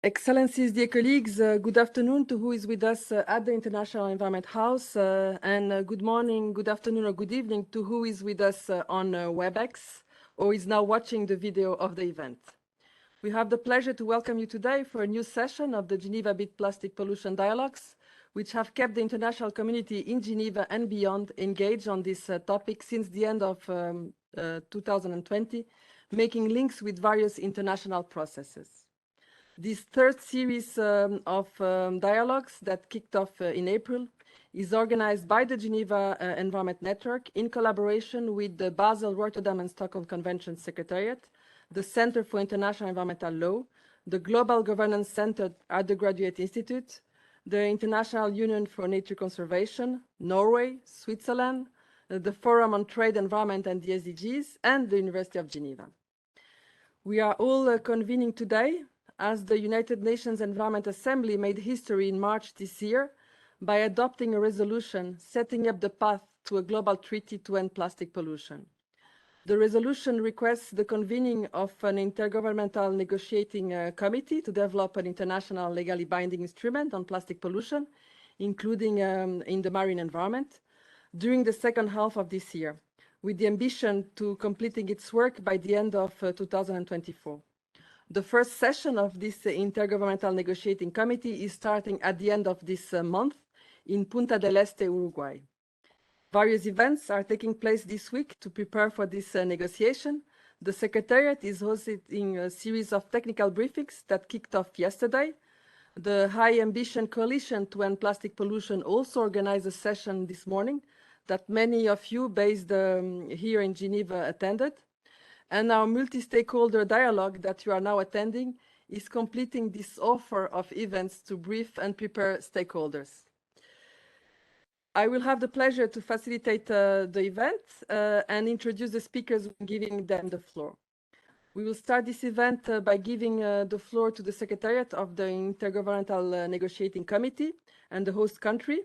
Excellencies, dear colleagues, good afternoon to who is with us at the International Environment House, and good morning, good afternoon, or good evening to who is with us on WebEx or is now watching the video of the event. We have the pleasure to welcome you today for a new session of the Geneva Beat Plastic Pollution Dialogues, which have kept the international community in Geneva and beyond engaged on this topic since the end of 2020, making links with various international processes. This third series of dialogues that kicked off in April is organized by the Geneva Environment Network in collaboration with the Basel, Rotterdam and Stockholm Convention Secretariat, the Center for International Environmental Law, the Global Governance Center at the Graduate Institute, the International Union for Nature Conservation, Norway, Switzerland, the Forum on Trade, Environment and the SDGs, and the University of Geneva. We are all convening today as the United Nations Environment Assembly made history in March this year by adopting a resolution setting up the path to a global treaty to end plastic pollution. The resolution requests the convening of an Intergovernmental Negotiating Committee to develop an international legally binding instrument on plastic pollution, including in the marine environment, during the second half of this year, with the ambition to completing its work by the end of 2024. The first session of this Intergovernmental Negotiating Committee is starting at the end of this month in Punta del Este, Uruguay. Various events are taking place this week to prepare for this negotiation. The Secretariat is hosting a series of technical briefings that kicked off yesterday. The High Ambition Coalition to End Plastic Pollution also organized a session this morning that many of you based here in Geneva attended. And our multi-stakeholder dialogue that you are now attending is completing this offer of events to brief and prepare stakeholders. I will have the pleasure to facilitate the event and introduce the speakers, giving them the floor. We will start this event by giving the floor to the Secretariat of the Intergovernmental Negotiating Committee and the host country,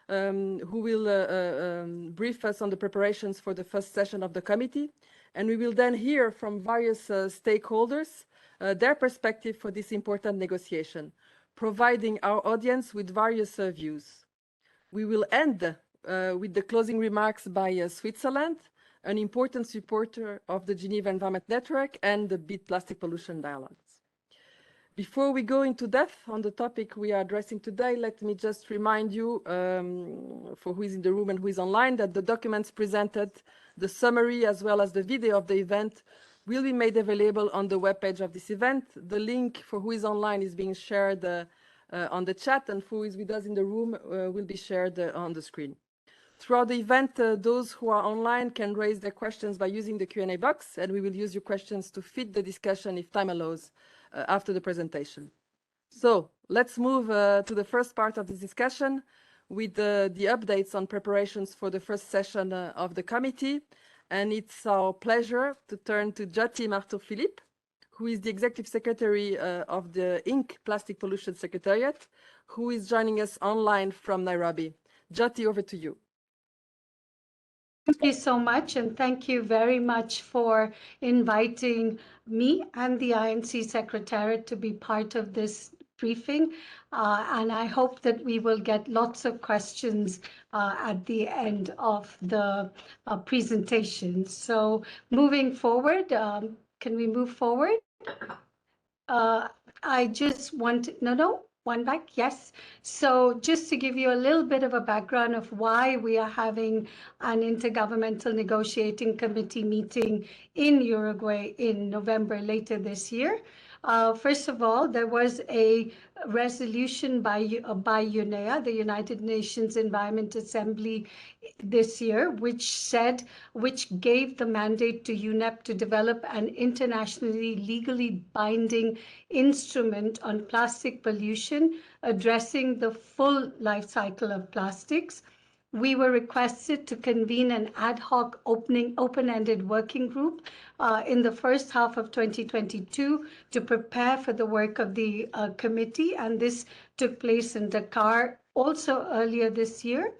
who will brief us on the preparations for the first session of the committee. And we will then hear from various stakeholders their perspective for this important negotiation, providing our audience with various views. We will end with the closing remarks by Switzerland, an important supporter of the Geneva Environment Network and the Beat Plastic Pollution Dialogues. Before we go into depth on the topic we are addressing today, let me just remind you, for who is in the room and who is online, that the documents presented, the summary, as well as the video of the event will be made available on the webpage of this event. The link for who is online is being shared on the chat, and who is with us in the room will be shared on the screen. Throughout the event, those who are online can raise their questions by using the Q&A box, and we will use your questions to feed the discussion if time allows after the presentation. So let's move to the first part of this discussion with the updates on preparations for the first session of the committee. And it's our pleasure to turn to Jyoti Marto-Philippe, who is the Executive Secretary of the INC Plastic Pollution Secretariat, who is joining us online from Nairobi. Jyoti, over to you. Thank you so much, and thank you very much for inviting me and the INC Secretariat to be part of this briefing. And I hope that we will get lots of questions at the end of the presentation. So moving forward, can we move forward? I just want, one back, yes. So just to give you a little bit of a background of why we are having an Intergovernmental Negotiating Committee meeting in Uruguay in November later this year. First of all, there was a resolution by UNEA, the United Nations Environment Assembly, this year, which gave the mandate to UNEP to develop an internationally legally binding instrument on plastic pollution, addressing the full life cycle of plastics. We were requested to convene an ad hoc open-ended working group in the first half of 2022 to prepare for the work of the committee, and this took place in Dakar also earlier this year.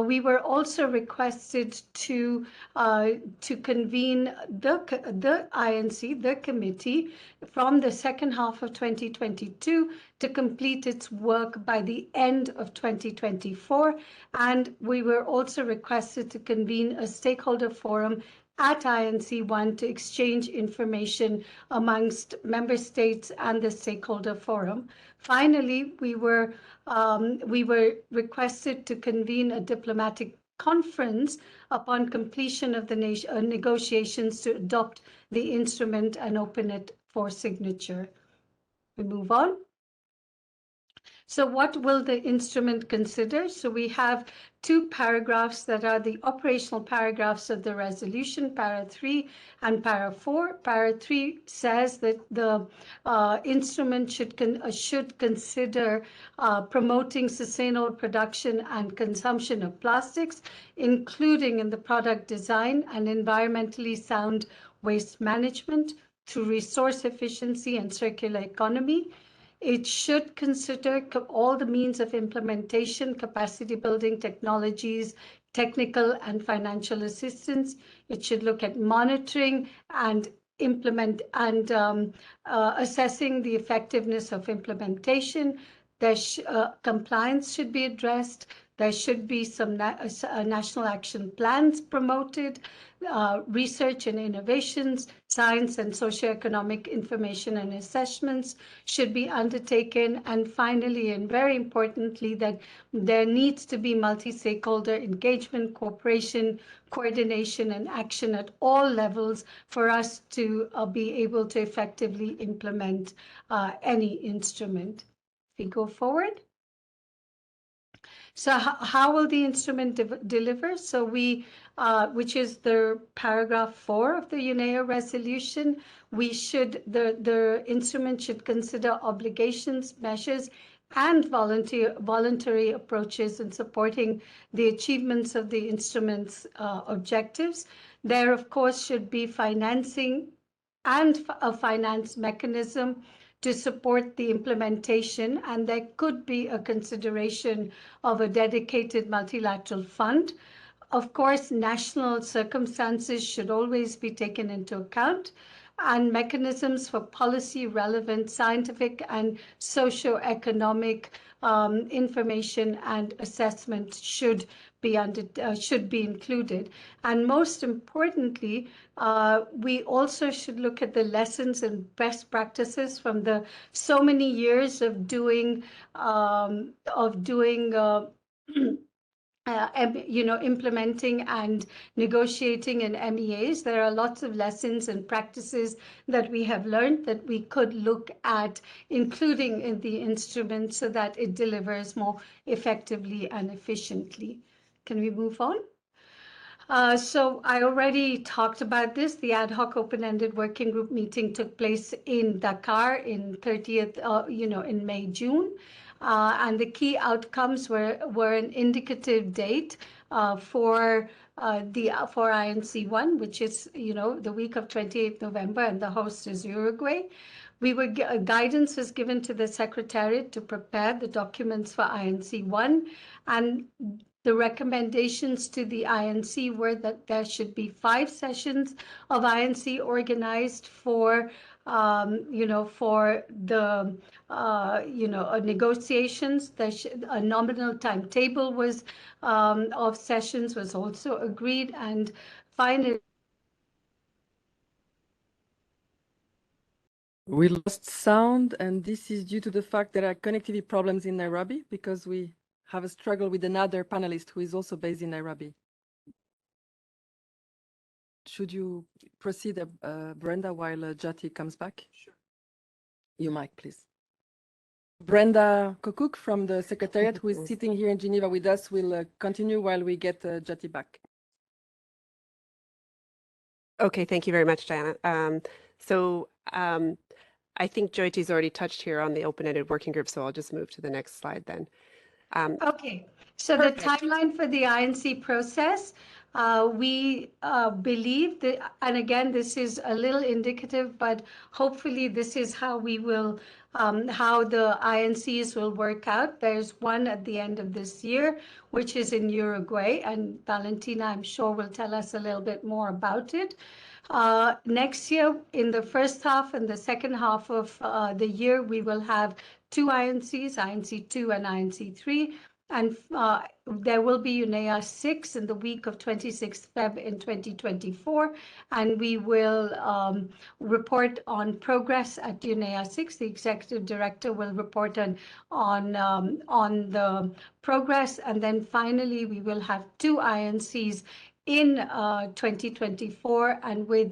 We were also requested to convene the INC, the committee, from the second half of 2022 to complete its work by the end of 2024. And we were also requested to convene a stakeholder forum at INC-1 to exchange information amongst member states and the stakeholder forum. Finally, we were requested to convene a diplomatic conference upon completion of the negotiations to adopt the instrument and open it for signature. We move on. So what will the instrument consider? So we have two paragraphs that are the operational paragraphs of the resolution, para 3 and para 4. Para 3 says that the instrument should consider promoting sustainable production and consumption of plastics, including in the product design and environmentally sound waste management through resource efficiency and circular economy. It should consider all the means of implementation, capacity building technologies, technical and financial assistance. It should look at monitoring and assessing the effectiveness of implementation. Compliance should be addressed. There should be some national action plans promoted, research and innovations, science and socioeconomic information and assessments should be undertaken. And finally, and very importantly, that there needs to be multi-stakeholder engagement, cooperation, coordination, and action at all levels for us to be able to effectively implement any instrument. If we go forward. So how will the instrument deliver? So we, which is the paragraph 4 of the UNEA resolution, the instrument should consider obligations, measures, and voluntary approaches in supporting the achievements of the instrument's objectives. There, of course, should be financing and a finance mechanism to support the implementation, and there could be a consideration of a dedicated multilateral fund. Of course, national circumstances should always be taken into account, and mechanisms for policy relevant scientific and socio-economic information and assessment should be included. And most importantly, we also should look at the lessons and best practices from the so many years of doing implementing and negotiating in MEAs. There are lots of lessons and practices that we have learned that we could look at including in the instrument so that it delivers more effectively and efficiently. Can we move on? So I already talked about this. The ad hoc open-ended working group meeting took place in Dakar in 30th, in May, June. And the key outcomes were an indicative date for INC-1, which is, the week of 28th November, and the host is Uruguay. Guidance was given to the Secretariat to prepare the documents for INC-1, and the recommendations to the INC were that there should be 5 sessions of INC organized for negotiations. A nominal timetable was of sessions was also agreed, and finally. We lost sound, and this is due to the fact there are connectivity problems in Nairobi because we have a struggle with another panelist who is also based in Nairobi. Should you proceed, Brenda, while Jati comes back? Sure. You might, please. Brenda Kokuk from the Secretariat, who is sitting here in Geneva with us, will continue while we get Jati back. Okay, thank you very much, Diana. I think Jyoti's already touched here on the open-ended working group, so I'll just move to the next slide then. Okay, so perfect. The timeline for the INC process, we believe that, and again, this is a little indicative, but hopefully this is how we will how the INCs will work out. There's one at the end of this year, which is in Uruguay, and Valentina, I'm sure, will tell us a little bit more about it. Next year, in the first half and the second half of the year, we will have two INCs, INC-2 and INC-3, and there will be UNEA 6 in the week of 26th Feb in 2024, and we will report on progress at UNEA 6. The executive director will report on the progress, and then finally we will have two INCs in 2024, and with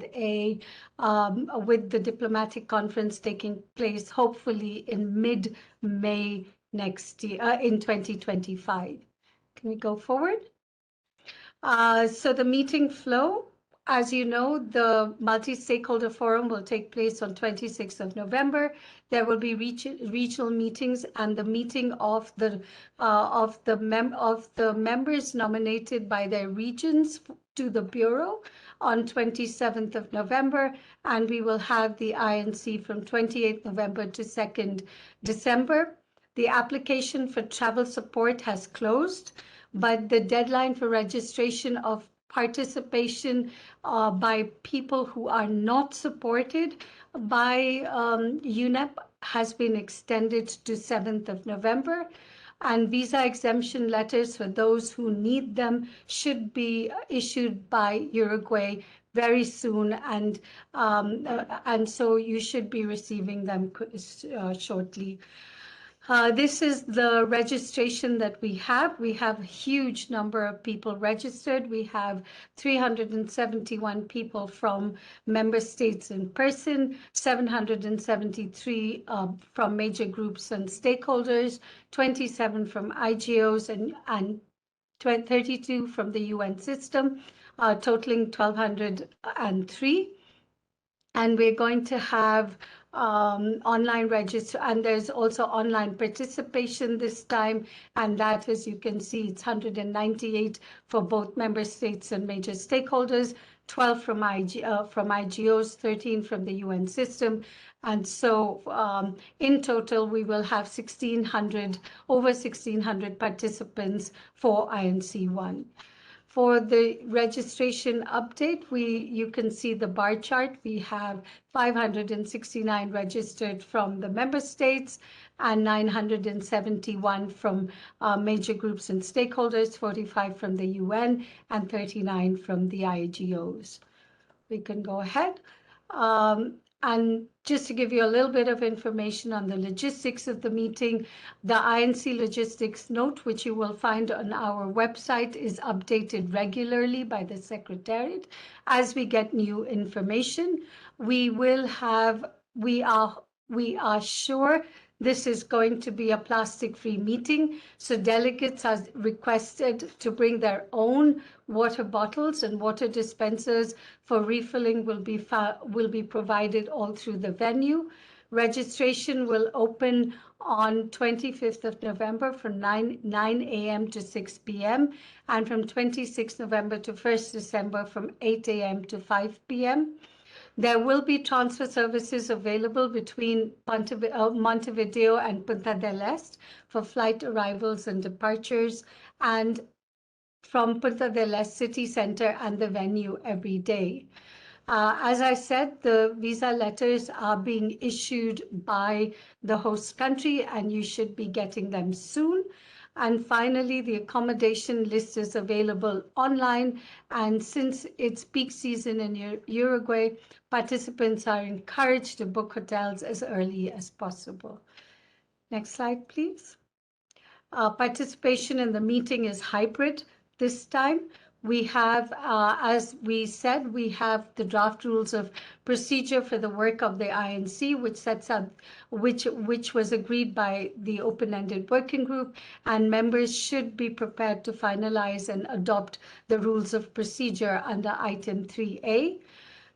the diplomatic conference taking place hopefully in mid-May next year, in 2025. Can we go forward? So the meeting flow, as you know, the multi-stakeholder forum will take place on 26th of November. There will be regional meetings and the meeting of the members nominated by their regions to the Bureau on 27th of November, and we will have the INC from 28th November to 2nd December. The application for travel support has closed, but the deadline for registration of participation by people who are not supported by UNEP has been extended to 7th of November. And visa exemption letters for those who need them should be issued by Uruguay very soon, and so you should be receiving them shortly. This is the registration that we have. We have a huge number of people registered. We have 371 people from member states in person, 773 from major groups and stakeholders, 27 from IGOs, and 32 from the UN system, totaling 1,203. And we're going to have online register, and there's also online participation this time, and that, as you can see, it's 198 for both member states and major stakeholders, 12 from IGOs, 13 from the UN system, and so in total we will have over 1,600 participants for INC-1. For the registration update, you can see the bar chart. We have 569 registered from the member states and 971 from major groups and stakeholders, 45 from the UN and 39 from the IGOs. We can go ahead. And just to give you a little bit of information on the logistics of the meeting, the INC logistics note, which you will find on our website, is updated regularly by the Secretariat as we get new information. We are sure this is going to be a plastic-free meeting, so delegates are requested to bring their own water bottles, and water dispensers for refilling will be provided all through the venue. Registration will open on 25th of November from 9 a.m. to 6 p.m. and from 26th November to 1st December from 8 a.m. to 5 p.m. There will be transfer services available between Montevideo and Punta del Este for flight arrivals and departures, and from Punta del Este city center and the venue every day. As I said, the visa letters are being issued by the host country, and you should be getting them soon. And finally, the accommodation list is available online. And since it's peak season in Uruguay, participants are encouraged to book hotels as early as possible. Next slide, please. Participation in the meeting is hybrid this time. We have, as we said, we have the draft rules of procedure for the work of the INC, which sets up, which was agreed by the open-ended working group, and members should be prepared to finalize and adopt the rules of procedure under item 3A.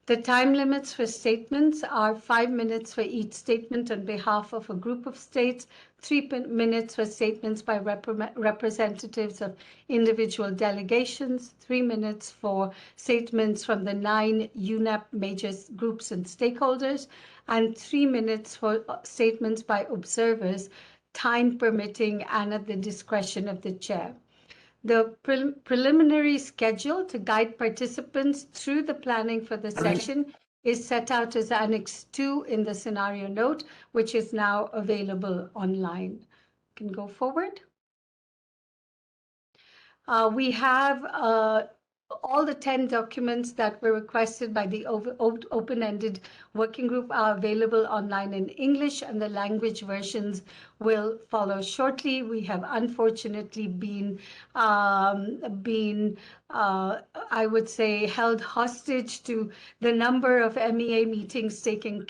The time limits for statements are 5 minutes for each statement on behalf of a group of states, 3 minutes for statements by representatives of individual delegations, 3 minutes for statements from the 9 UNEP major groups and stakeholders, and 3 minutes for statements by observers, time permitting and at the discretion of the chair. The preliminary schedule to guide participants through the planning for the session is set out as Annex 2 in the scenario note, which is now available online. You can go forward. We have all the 10 documents that were requested by the open-ended working group are available online in English, and the language versions will follow shortly. We have unfortunately been I would say, held hostage to the number of MEA meetings taking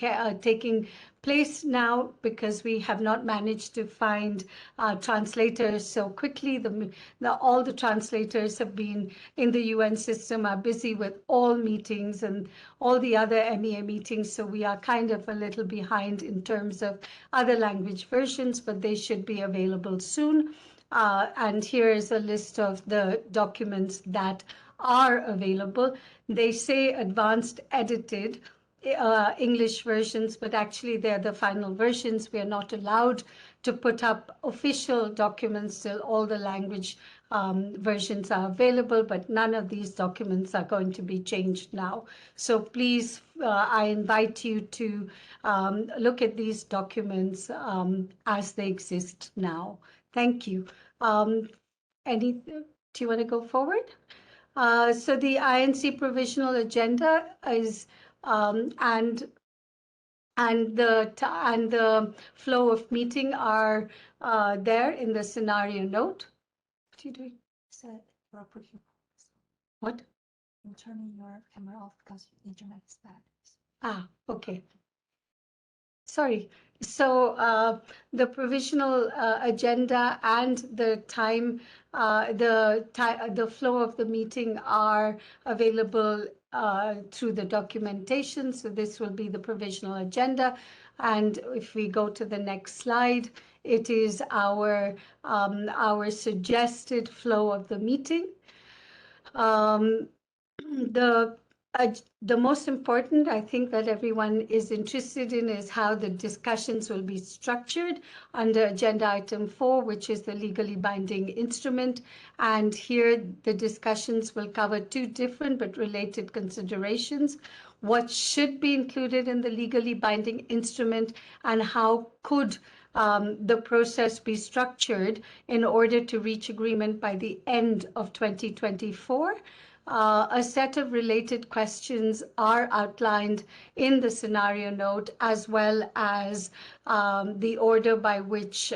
place now because we have not managed to find translators so quickly. All the translators have been in the UN system, are busy with all meetings and all the other MEA meetings. So we are kind of a little behind in terms of other language versions, but they should be available soon. And here is a list of the documents that are available. They say advanced edited English versions, but actually they're the final versions. We are not allowed to put up official documents till all the language versions are available, but none of these documents are going to be changed now. So please, I invite you to look at these documents as they exist now. Thank you. Do you want to go forward? So the INC provisional agenda is and the flow of meeting are there in the scenario note. What are you doing? What? You're turning your camera off because the internet is bad. Okay. Sorry. So the provisional agenda and the time, the flow of the meeting are available through the documentation. So this will be the provisional agenda. And if we go to the next slide, it is our suggested flow of the meeting. The most important, I think, that everyone is interested in is how the discussions will be structured under agenda item 4, which is the legally binding instrument. And here the discussions will cover two different but related considerations: what should be included in the legally binding instrument, and how could the process be structured in order to reach agreement by the end of 2024. A set of related questions are outlined in the scenario note, as well as the order by which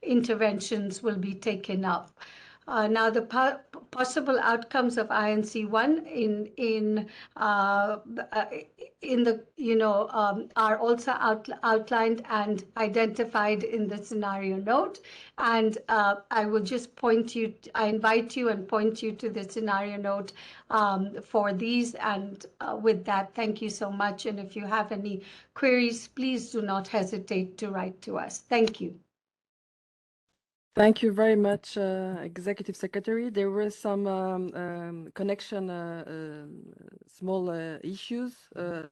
interventions will be taken up. Now, the possible outcomes of INC-1 are also outlined and identified in the scenario note. And I will just I invite you and point you to the scenario note for these. And with that, thank you so much. And if you have any queries, please do not hesitate to write to us. Thank you. Thank you very much, Executive Secretary. There were some connection, small issues. It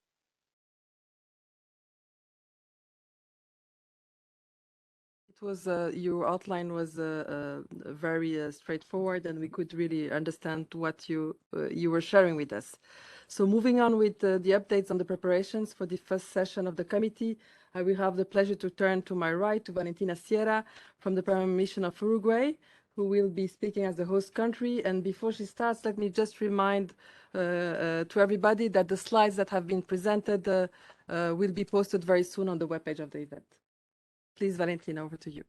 was your outline was very straightforward, and we could really understand what you were sharing with us. So moving on with the updates on the preparations for the first session of the committee, I will have the pleasure to turn to my right to Valentina Sierra from the Permanent Mission of Uruguay, who will be speaking as the host country. And before she starts, let me just remind to everybody that the slides that have been presented will be posted very soon on the webpage of the event. Please, Valentina, over to you.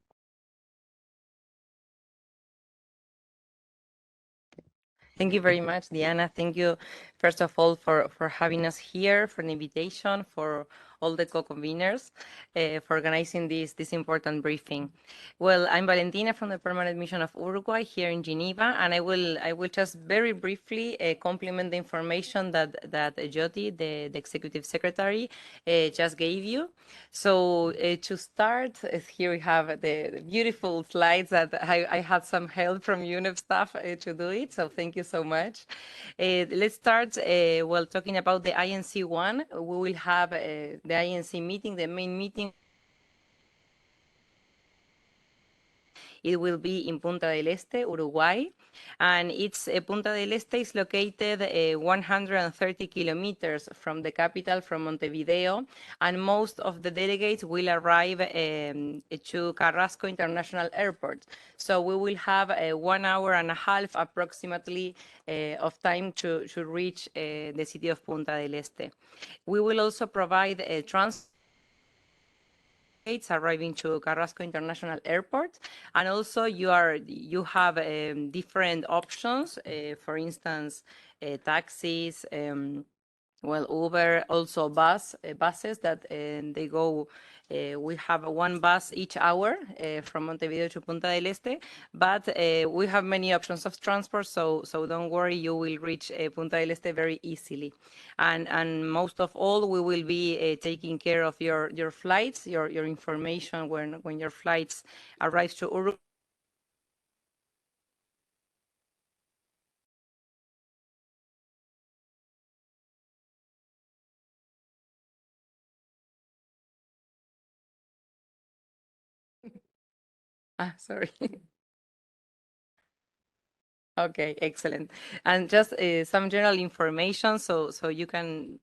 Thank you very much, Diana. Thank you, first of all, for having us here, for the invitation, for all the co-conveners, for organizing this important briefing. Well, I'm Valentina from the Permanent Mission of Uruguay here in Geneva, and I will just very briefly complement the information that Jyoti, the Executive Secretary, just gave you. So to start, here we have the beautiful slides that I had some help from UNEP staff to do it, so thank you so much. Let's start, talking about the INC-1. We will have the INC meeting, the main meeting. It will be in Punta del Este, Uruguay, and Punta del Este is located 130 kilometers from the capital, from Montevideo, and most of the delegates will arrive to Carrasco International Airport. So we will have 1 hour and a half approximately of time to reach the city of Punta del Este. We will also provide a arriving to Carrasco International Airport, and also you have different options, for instance, taxis, Uber, also buses that they go. We have one bus each hour from Montevideo to Punta del Este, but we have many options of transport, so don't worry, you will reach Punta del Este very easily. And most of all, we will be taking care of your flights, your information when your flights arrive to Uruguay. Sorry. Okay, excellent. And just some general information, so you can.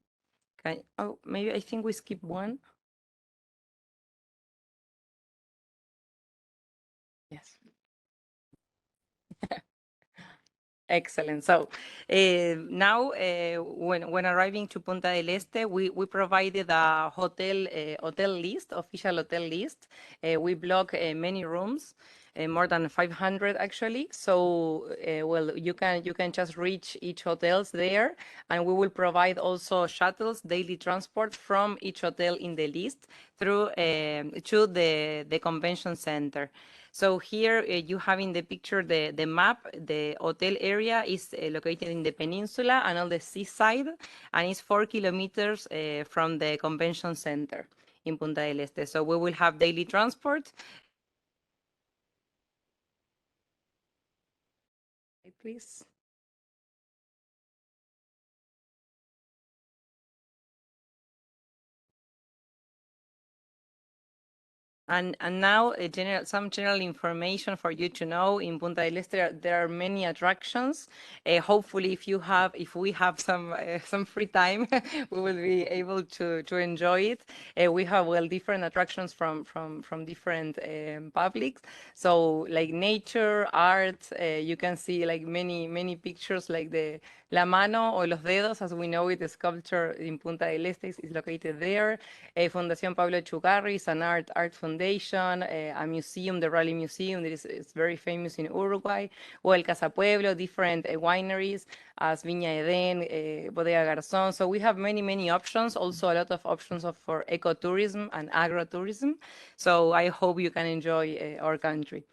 Oh, maybe I think we skipped one. Yes. Excellent. So now, when arriving to Punta del Este, we provided a hotel list, official hotel list. We block many rooms, more than 500 actually. So you can just reach each hotels there, and we will provide also shuttles, daily transport from each hotel in the list through to the convention center. So here you have in the picture the map. The hotel area is located in the peninsula and on the seaside, and it's 4 kilometers from the convention center in Punta del Este. So we will have daily transport. Please. And now some general information for you to know. In Punta del Este there are many attractions. Hopefully if we have some free time, we will be able to enjoy it. We have different attractions from different publics. So like nature, art, you can see like many pictures, like the La Mano or Los Dedos, as we know it, the sculpture in Punta del Este is located there. Fundación Pablo Echugarri is an art foundation, a museum, the Raleigh Museum, that is very famous in Uruguay. El Casa Pueblo, different wineries, as Viña Eden, Bodega Garzón. So we have many options, also a lot of options for ecotourism and agrotourism. So I hope you can enjoy our country.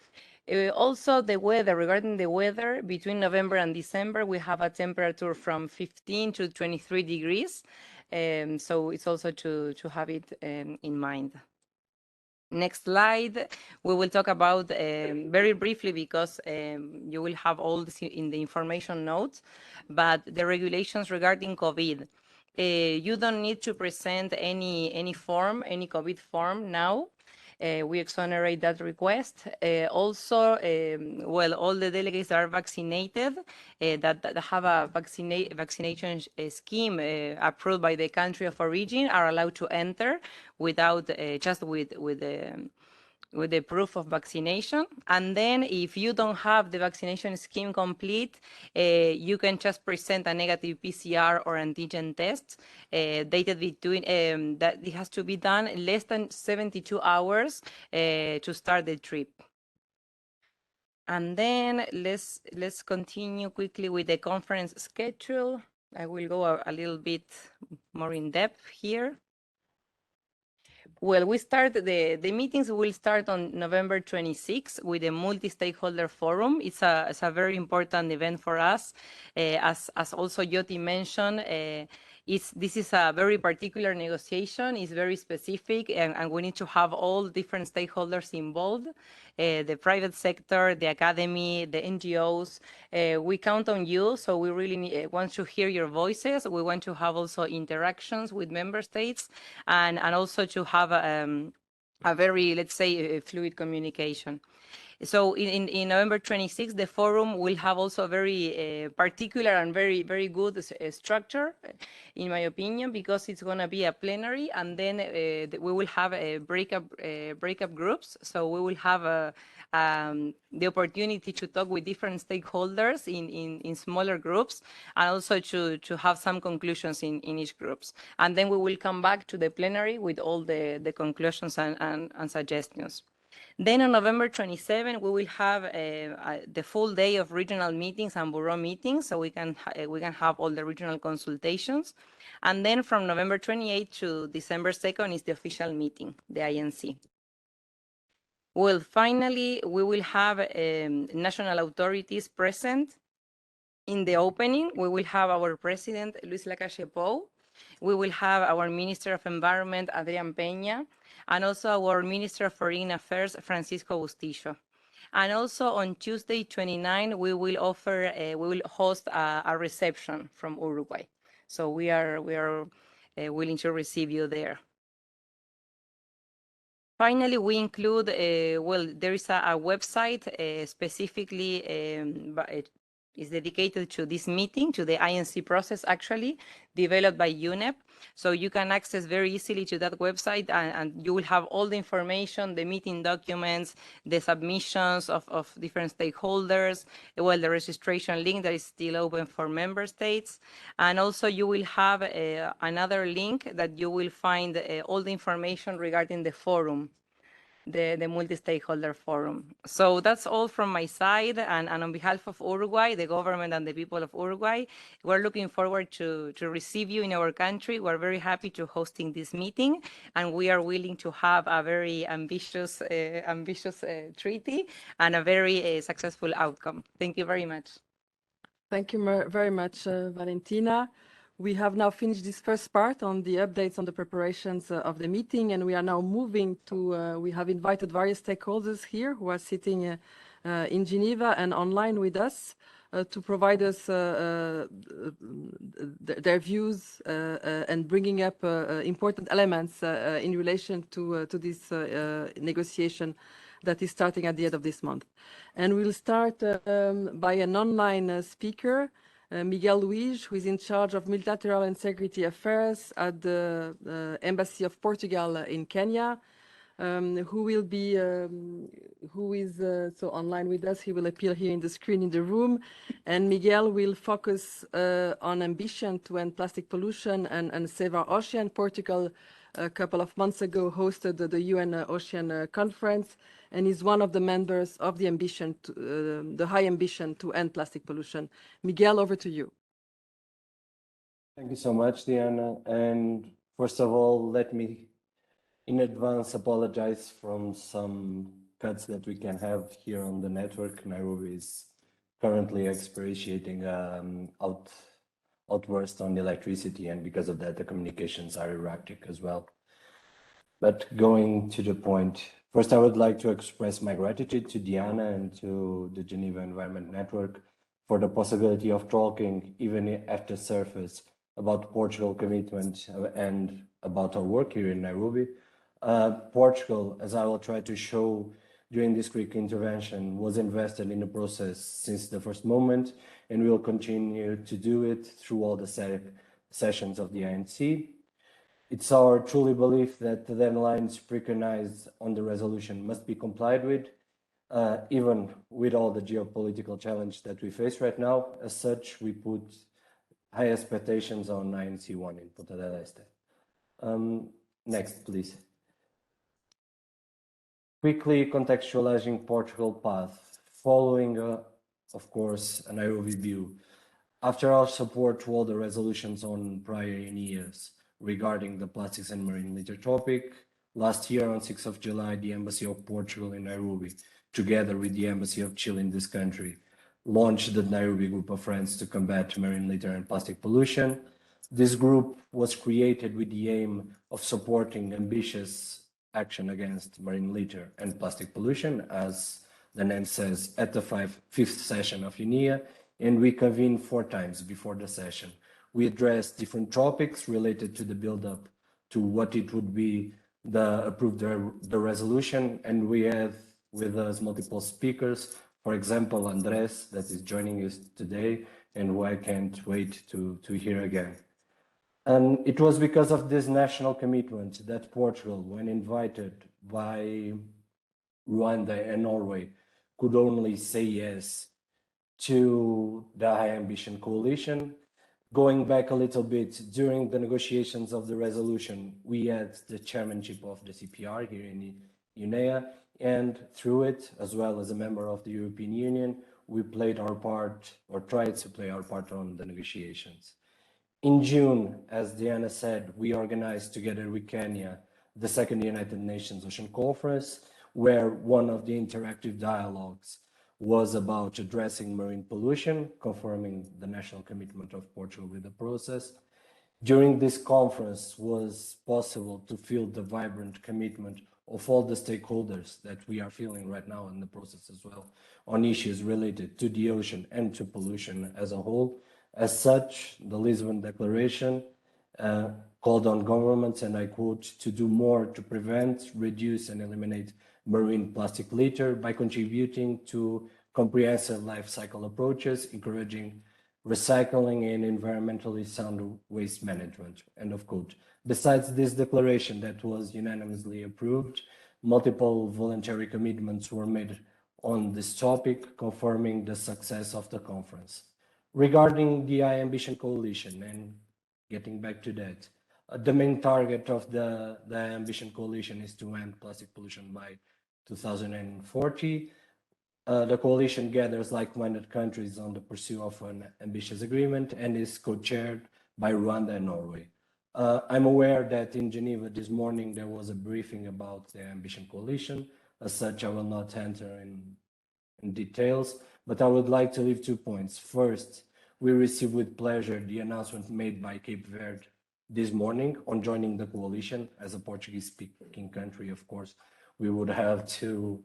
Also, the weather, regarding the weather, between November and December, we have a temperature from 15 to 23 degrees. So it's also to have it in mind. Next slide, we will talk about very briefly, because you will have all this in the information notes, but the regulations regarding COVID. You don't need to present any COVID form now. We exonerate that request. Also, all the delegates that are vaccinated, that have a vaccination scheme approved by the country of origin, are allowed to enter without just with the proof of vaccination. And then if you don't have the vaccination scheme complete, you can just present a negative PCR or antigen test dated between, that it has to be done in less than 72 hours to start the trip. And then let's continue quickly with the conference schedule. I will go a little bit more in depth here. Well, the meetings will start on November 26 with a multi-stakeholder forum. It's a very important event for us. As also Yoti mentioned, This is a very particular negotiation. It's very specific, and we need to have all different stakeholders involved, the private sector, the academy, the NGOs. We count on you, so we really want to hear your voices. We want to have also interactions with member states, and also to have a very, let's say, fluid communication. So in November 26th, the forum will have also a very particular and very good structure, in my opinion, because it's going to be a plenary, and then we will have a breakup groups. So we will have the opportunity to talk with different stakeholders in smaller groups, and also to have some conclusions in each groups. And then we will come back to the plenary with all the conclusions and suggestions. Then on November 27, we will have the full day of regional meetings and bureau meetings, so we can have all the regional consultations. And then from November 28 to December 2nd is the official meeting, the INC. Well, finally, we will have national authorities present in the opening. We will have our president, Luis Lacalle Pou. We will have our Minister of Environment, Adrián Peña, and also our Minister of Foreign Affairs, Francisco Bustillo. And also on Tuesday, 29, we will host a reception from Uruguay. So we are willing to receive you there. Finally, we include, there is a website specifically is dedicated to this meeting, to the INC process, actually, developed by UNEP. So you can access very easily to that website, and you will have all the information, the meeting documents, the submissions of different stakeholders, well, the registration link that is still open for member states. And also you will have another link that you will find all the information regarding the forum, the multi-stakeholder forum. So that's all from my side, and on behalf of Uruguay, the government and the people of Uruguay, we're looking forward to receive you in our country. We're very happy to hosting this meeting, and we are willing to have a very ambitious treaty and a very successful outcome. Thank you very much. Thank you very much, Valentina. We have now finished this first part on the updates on the preparations of the meeting, and we are now moving to, we have invited various stakeholders here who are sitting in Geneva and online with us to provide us their views and bringing up important elements in relation to this negotiation that is starting at the end of this month. And we'll start by an online speaker, Miguel Luis, who is in charge of multilateral and security affairs at the Embassy of Portugal in Kenya, who is so online with us. He will appear here in the screen in the room. And Miguel will focus on ambition to end plastic pollution and save our ocean. Portugal, a couple of months ago, hosted the UN Ocean Conference, and is one of the members of the ambition, the high ambition to end plastic pollution. Miguel, over to you. Thank you so much, Diana. And first of all, let me in advance apologize from some cuts that we can have here on the network. Nairobi is currently experiencing outburst on the electricity, and because of that, the communications are erratic as well. But going to the point, first, I would like to express my gratitude to Diana and to the Geneva Environment Network for the possibility of talking, even at the surface, about Portugal commitment and about our work here in Nairobi. Portugal, as I will try to show during this quick intervention, was invested in the process since the first moment, and we will continue to do it through all the sessions of the INC. It's our truly belief that the deadlines preconized on the resolution must be complied with, even with all the geopolitical challenge that we face right now. As such, we put high expectations on INC-1 in Punta del Este. Next, please. Quickly contextualizing Portugal path, following, of course, a Nairobi view. After our support to all the resolutions on prior years regarding the plastics and marine litter topic, last year on 6th of July, the Embassy of Portugal in Nairobi, together with the Embassy of Chile in this country, launched the Nairobi Group of Friends to combat marine litter and plastic pollution. This group was created with the aim of supporting ambitious action against marine litter and plastic pollution, as the name says, at the fifth session of UNEA, and we convened 4 times before the session. We addressed different topics related to the build-up to what it would be the resolution, and we had with us multiple speakers. For example, Andres, that is joining us today, and who I can't wait to hear again. And it was because of this national commitment that Portugal, when invited by Rwanda and Norway, could only say yes to the High Ambition Coalition. Going back a little bit, during the negotiations of the resolution, we had the chairmanship of the CPR here in UNEA, and through it, as well as a member of the European Union, we played our part, or tried to play our part on the negotiations. In June, as Diana said, we organized together with Kenya the second United Nations Ocean Conference, where one of the interactive dialogues was about addressing marine pollution, confirming the national commitment of Portugal with the process. During this conference was possible to feel the vibrant commitment of all the stakeholders that we are feeling right now in the process as well, on issues related to the ocean and to pollution as a whole. As such, the Lisbon Declaration called on governments, and I quote, to do more to prevent, reduce, and eliminate marine plastic litter by contributing to comprehensive life cycle approaches, encouraging recycling and environmentally sound waste management, end of quote. Besides this declaration that was unanimously approved, multiple voluntary commitments were made on this topic, confirming the success of the conference. Regarding the High Ambition Coalition, and getting back to that, the main target of the Ambition Coalition is to end plastic pollution by 2040. The coalition gathers like-minded countries on the pursuit of an ambitious agreement and is co-chaired by Rwanda and Norway. I'm aware that in Geneva this morning there was a briefing about the Ambition Coalition. As such, I will not enter in details, but I would like to leave 2 points. First, we received with pleasure the announcement made by Cape Verde this morning on joining the coalition. As a Portuguese-speaking country, of course, we would have to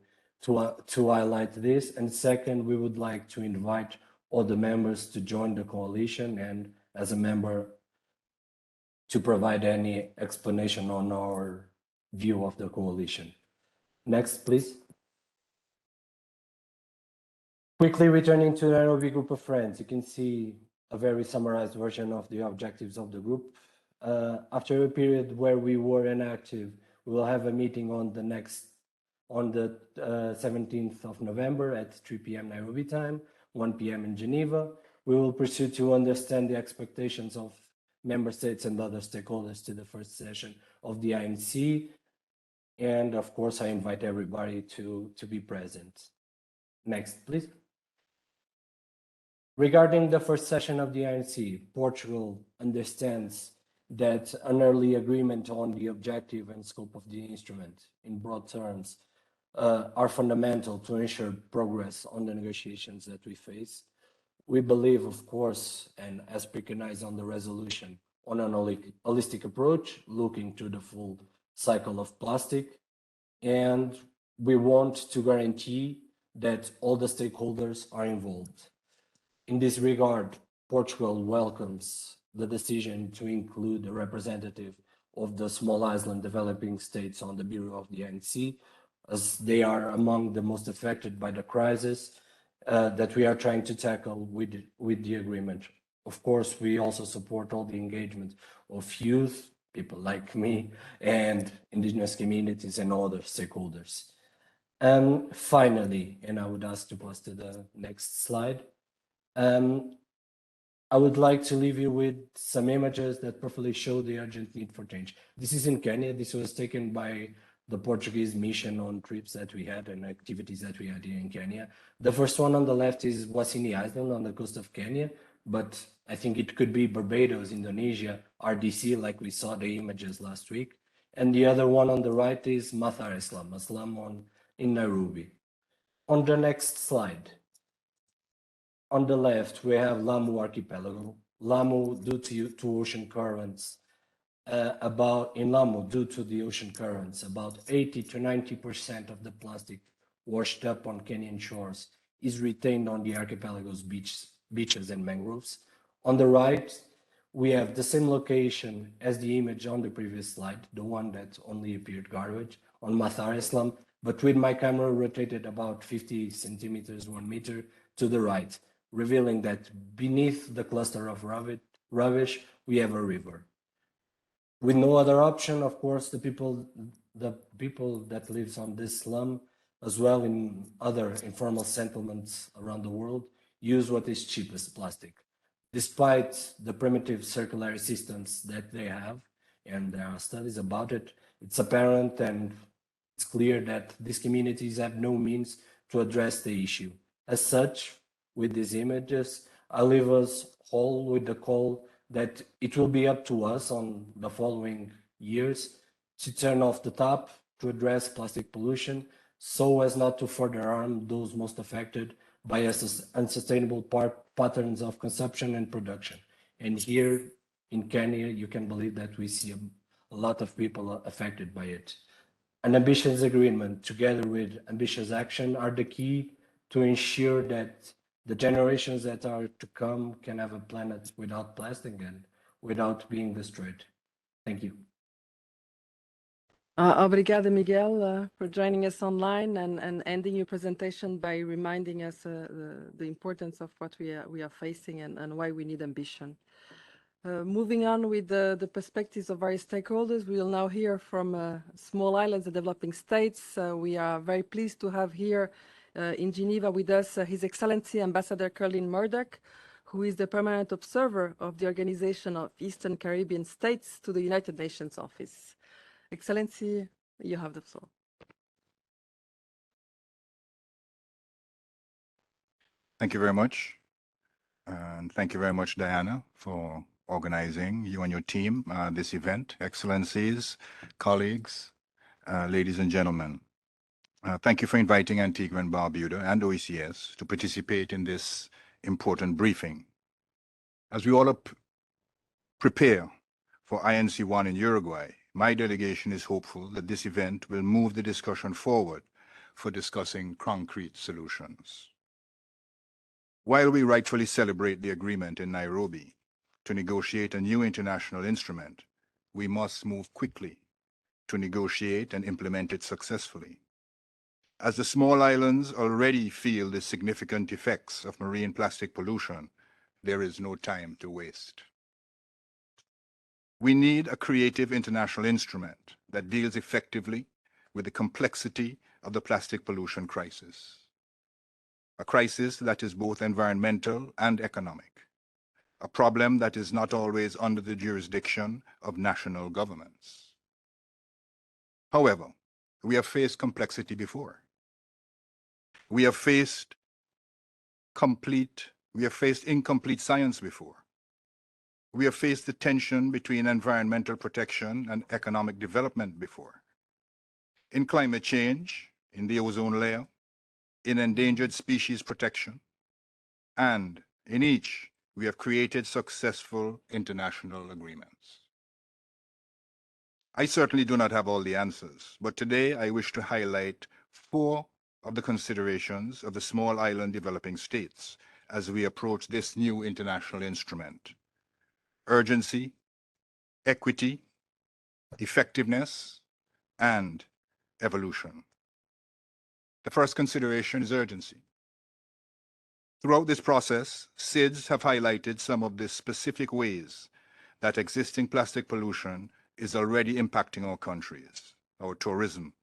highlight this. And second, we would like to invite all the members to join the coalition, and as a member to provide any explanation on our view of the coalition. Next, please. Quickly returning to the Nairobi group of friends, you can see a very summarized version of the objectives of the group. After a period where we were inactive, we will have a meeting on the 17th of November at 3 p.m. Nairobi time, 1 p.m. in Geneva. We will pursue to understand the expectations of member states and other stakeholders to the first session of the INC. And of course, I invite everybody to be present. Next, please. Regarding the first session of the INC, Portugal understands that an early agreement on the objective and scope of the instrument, in broad terms, are fundamental to ensure progress on the negotiations that we face. We believe, of course, and as preconized on the resolution, on an holistic approach, looking to the full cycle of plastic. And we want to guarantee that all the stakeholders are involved. In this regard, Portugal welcomes the decision to include a representative of the small island developing states on the Bureau of the INC, as they are among the most affected by the crisis that we are trying to tackle with the agreement. Of course, we also support all the engagement of youth, people like me, and indigenous communities and other stakeholders. Finally, and I would ask to pass to the next slide, I would like to leave you with some images that perfectly show the urgent need for change. This is in Kenya. This was taken by the Portuguese mission on trips that we had and activities that we had here in Kenya. The first one on the left is Wasini Island on the coast of Kenya, but I think it could be Barbados, Indonesia, RDC, like we saw the images last week. And the other one on the right is Mathar Islam, a slum in Nairobi. On the next slide, on the left, we have Lamu Archipelago. Lamu due to ocean currents. In Lamu, due to the ocean currents, about 80 to 90% of the plastic washed up on Kenyan shores is retained on the archipelago's beaches and mangroves. On the right, we have the same location as the image on the previous slide, the one that only appeared garbage, on Mathar Islam, but with my camera rotated about 50 centimeters, 1 meter to the right, revealing that beneath the cluster of rubbish, we have a river. With no other option, of course, the people that lives on this slum, as well in other informal settlements around the world, use what is cheapest, plastic. Despite the primitive circular systems that they have, and there are studies about it, it's apparent and it's clear that these communities have no means to address the issue. As such, with these images, I leave us all with the call that it will be up to us on the following years to turn off the tap to address plastic pollution so as not to further harm those most affected by unsustainable patterns of consumption and production. And here in Kenya, you can believe that we see a lot of people affected by it. An ambitious agreement together with ambitious action are the key to ensure that the generations that are to come can have a planet without plastic and without being destroyed. Thank you. Obrigada, Miguel, for joining us online and ending your presentation by reminding us the importance of what we are facing and why we need ambition. Moving on with the perspectives of various stakeholders, we will now hear from small islands and developing states. We are very pleased to have here in Geneva with us His Excellency Ambassador Caroline Murdoch, who is the permanent observer of the Organization of Eastern Caribbean States to the United Nations Office. Excellency, you have the floor. Thank you very much. And thank you very much, Diana, for organizing, you and your team, this event. Excellencies, colleagues, ladies and gentlemen. Thank you for inviting Antigua and Barbuda and OECS to participate in this important briefing. As we all prepare for INC-1 in Uruguay, my delegation is hopeful that this event will move the discussion forward for discussing concrete solutions. While we rightfully celebrate the agreement in Nairobi to negotiate a new international instrument, we must move quickly to negotiate and implement it successfully. As the small islands already feel the significant effects of marine plastic pollution, there is no time to waste. We need a creative international instrument that deals effectively with the complexity of the plastic pollution crisis, a crisis that is both environmental and economic, a problem that is not always under the jurisdiction of national governments. However, we have faced complexity before. We have faced incomplete science before. We have faced the tension between environmental protection and economic development before. In climate change, in the ozone layer, in endangered species protection, and in each, we have created successful international agreements. I certainly do not have all the answers, but today I wish to highlight 4 of the considerations of the small island developing states as we approach this new international instrument: urgency, equity, effectiveness, and evolution. The first consideration is urgency. Throughout this process, SIDS have highlighted some of the specific ways that existing plastic pollution is already impacting our countries, our tourism,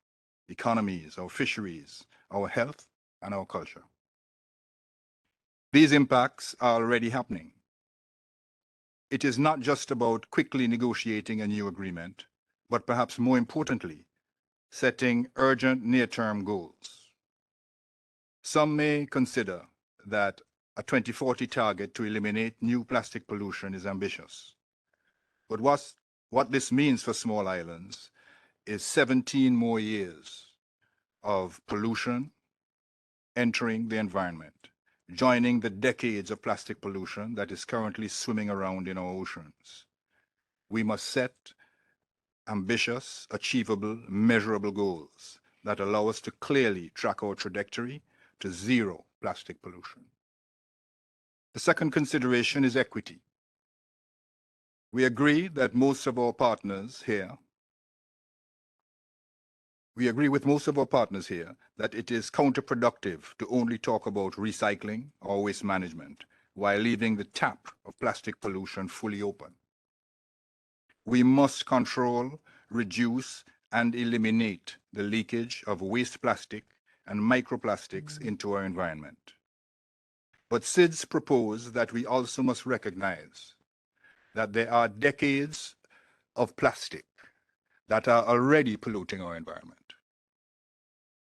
economies, our fisheries, our health, and our culture. These impacts are already happening. It is not just about quickly negotiating a new agreement, but perhaps more importantly, setting urgent near-term goals. Some may consider that a 2040 target to eliminate new plastic pollution is ambitious. But what this means for small islands is 17 more years of pollution entering the environment joining the decades of plastic pollution that is currently swimming around in our oceans. We must set ambitious, achievable, measurable goals that allow us to clearly track our trajectory to zero plastic pollution. The second consideration is equity. We agree that most of our partners here that it is counterproductive to only talk about recycling or waste management while leaving the tap of plastic pollution fully open. We must control, reduce, and eliminate the leakage of waste plastic and microplastics into our environment. But SIDS propose that we also must recognize that there are decades of plastic that are already polluting our environment.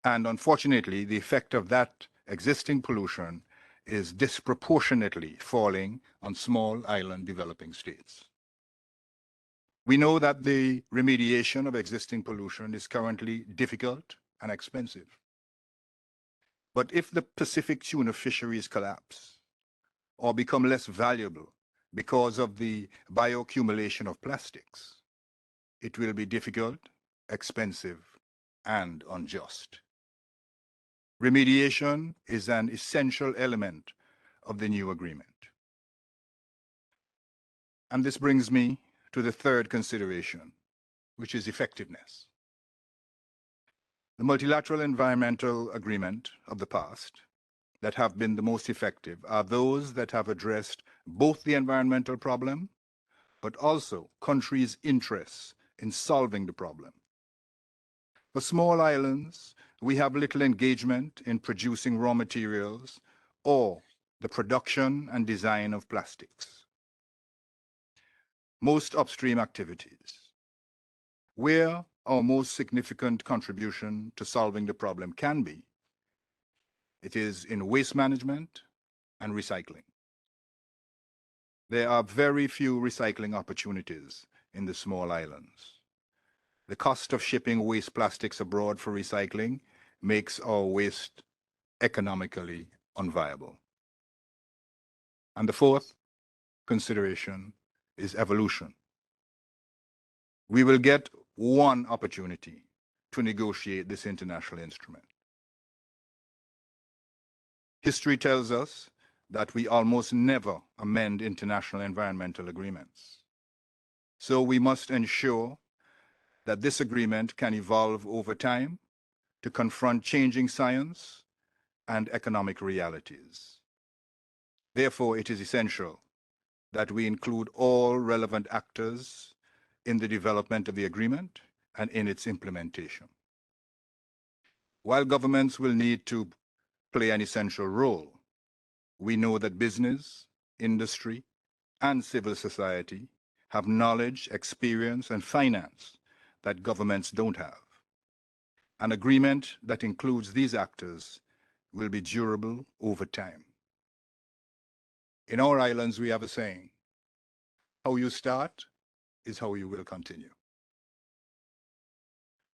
And unfortunately, the effect of that existing pollution is disproportionately falling on small island developing states. We know that the remediation of existing pollution is currently difficult and expensive. But if the Pacific tuna fisheries collapse or become less valuable because of the bioaccumulation of plastics, it will be difficult, expensive, and unjust. Remediation is an essential element of the new agreement. And this brings me to the third consideration, which is effectiveness. The multilateral environmental agreement of the past that have been the most effective are those that have addressed both the environmental problem, but also countries' interests in solving the problem. For small islands, we have little engagement in producing raw materials or the production and design of plastics. Most upstream activities, where our most significant contribution to solving the problem can be, it is in waste management and recycling. There are very few recycling opportunities in the small islands. The cost of shipping waste plastics abroad for recycling makes our waste economically unviable. And the fourth consideration is evolution. We will get one opportunity to negotiate this international instrument. History tells us that we almost never amend international environmental agreements. So we must ensure that this agreement can evolve over time to confront changing science and economic realities. Therefore, it is essential that we include all relevant actors in the development of the agreement and in its implementation. While governments will need to play an essential role, we know that business, industry, and civil society have knowledge, experience, and finance that governments don't have. An agreement that includes these actors will be durable over time. In our islands, we have a saying, how you start is how you will continue.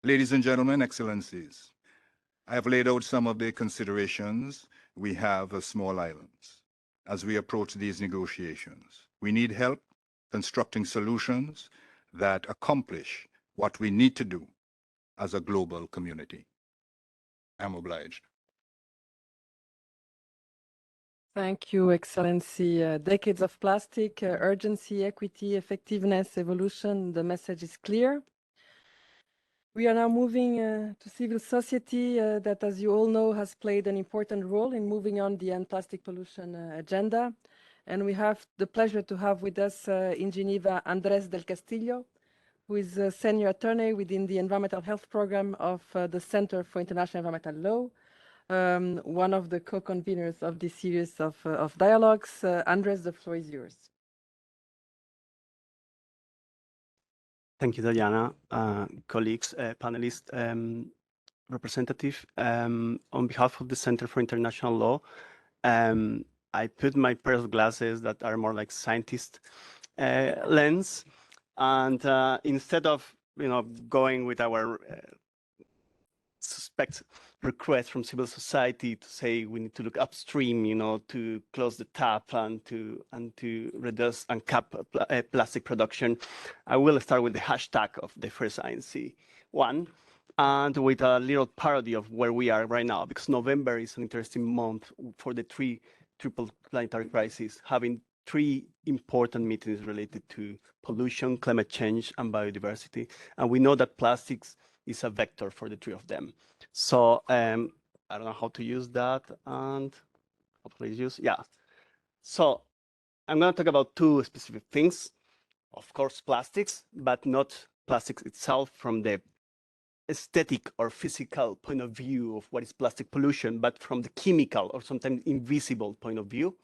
Ladies and gentlemen, excellencies, I have laid out some of the considerations we have as small islands as we approach these negotiations. We need help constructing solutions that accomplish what we need to do as a global community. I'm obliged. Thank you, Excellency. Decades of plastic, urgency, equity, effectiveness, evolution. The message is clear. We are now moving to civil society that, as you all know, has played an important role in moving on the end plastic pollution agenda. And we have the pleasure to have with us in Geneva, Andrés del Castillo, who is a senior attorney within the Environmental Health Program of the Center for International Environmental Law, one of the co-conveners of this series of dialogues. Andrés, the floor is yours. Thank you, Diana, colleagues, panelists, representative. On behalf of the Center for International Law, I put my pair of glasses that are more like scientist lens, and instead of going with our suspect requests from civil society to say we need to look upstream, to close the tap and to reduce and cap plastic production. I will start with the hashtag of the first INC-1 and with a little parody of where we are right now, because November is an interesting month for the triple planetary crisis, having 3 important meetings related to pollution, climate change, and biodiversity. And we know that plastics is a vector for the 3 of them. So I don't know how to use that, and hopefully use, yeah. So I'm going to talk about 2 specific things. Of course, plastics, but not plastics itself from the aesthetic or physical point of view of what is plastic pollution, but from the chemical or sometimes invisible point of view.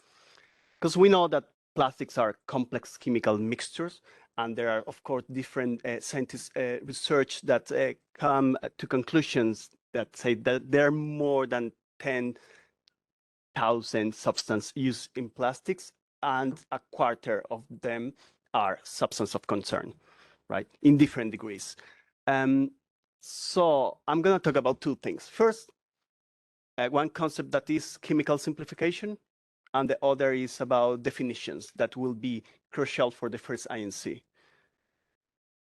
Because we know that plastics are complex chemical mixtures, and there are, of course, different scientists' research that come to conclusions that say that there are more than 10,000 substances used in plastics, and a quarter of them are substance of concern, right, in different degrees. So I'm going to talk about 2 things. First, one concept that is chemical simplification, and the other is about definitions that will be crucial for the first INC.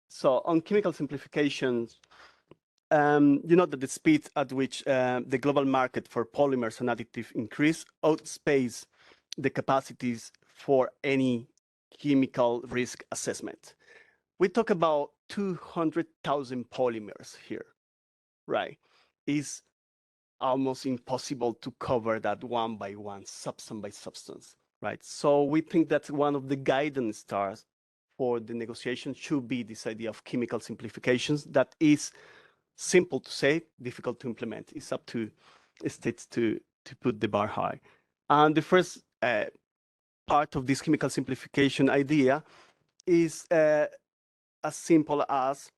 So on chemical simplifications, you know that the speed at which the global market for polymers and additives increase outpaces the capacities for any chemical risk assessment. We talk about 200,000 polymers here, right? It's almost impossible to cover that one by one, substance by substance, right? So we think that one of the guidance stars for the negotiation should be this idea of chemical simplifications that is simple to say, difficult to implement. It's up to states to put the bar high. And the first part of this chemical simplification idea is as simple as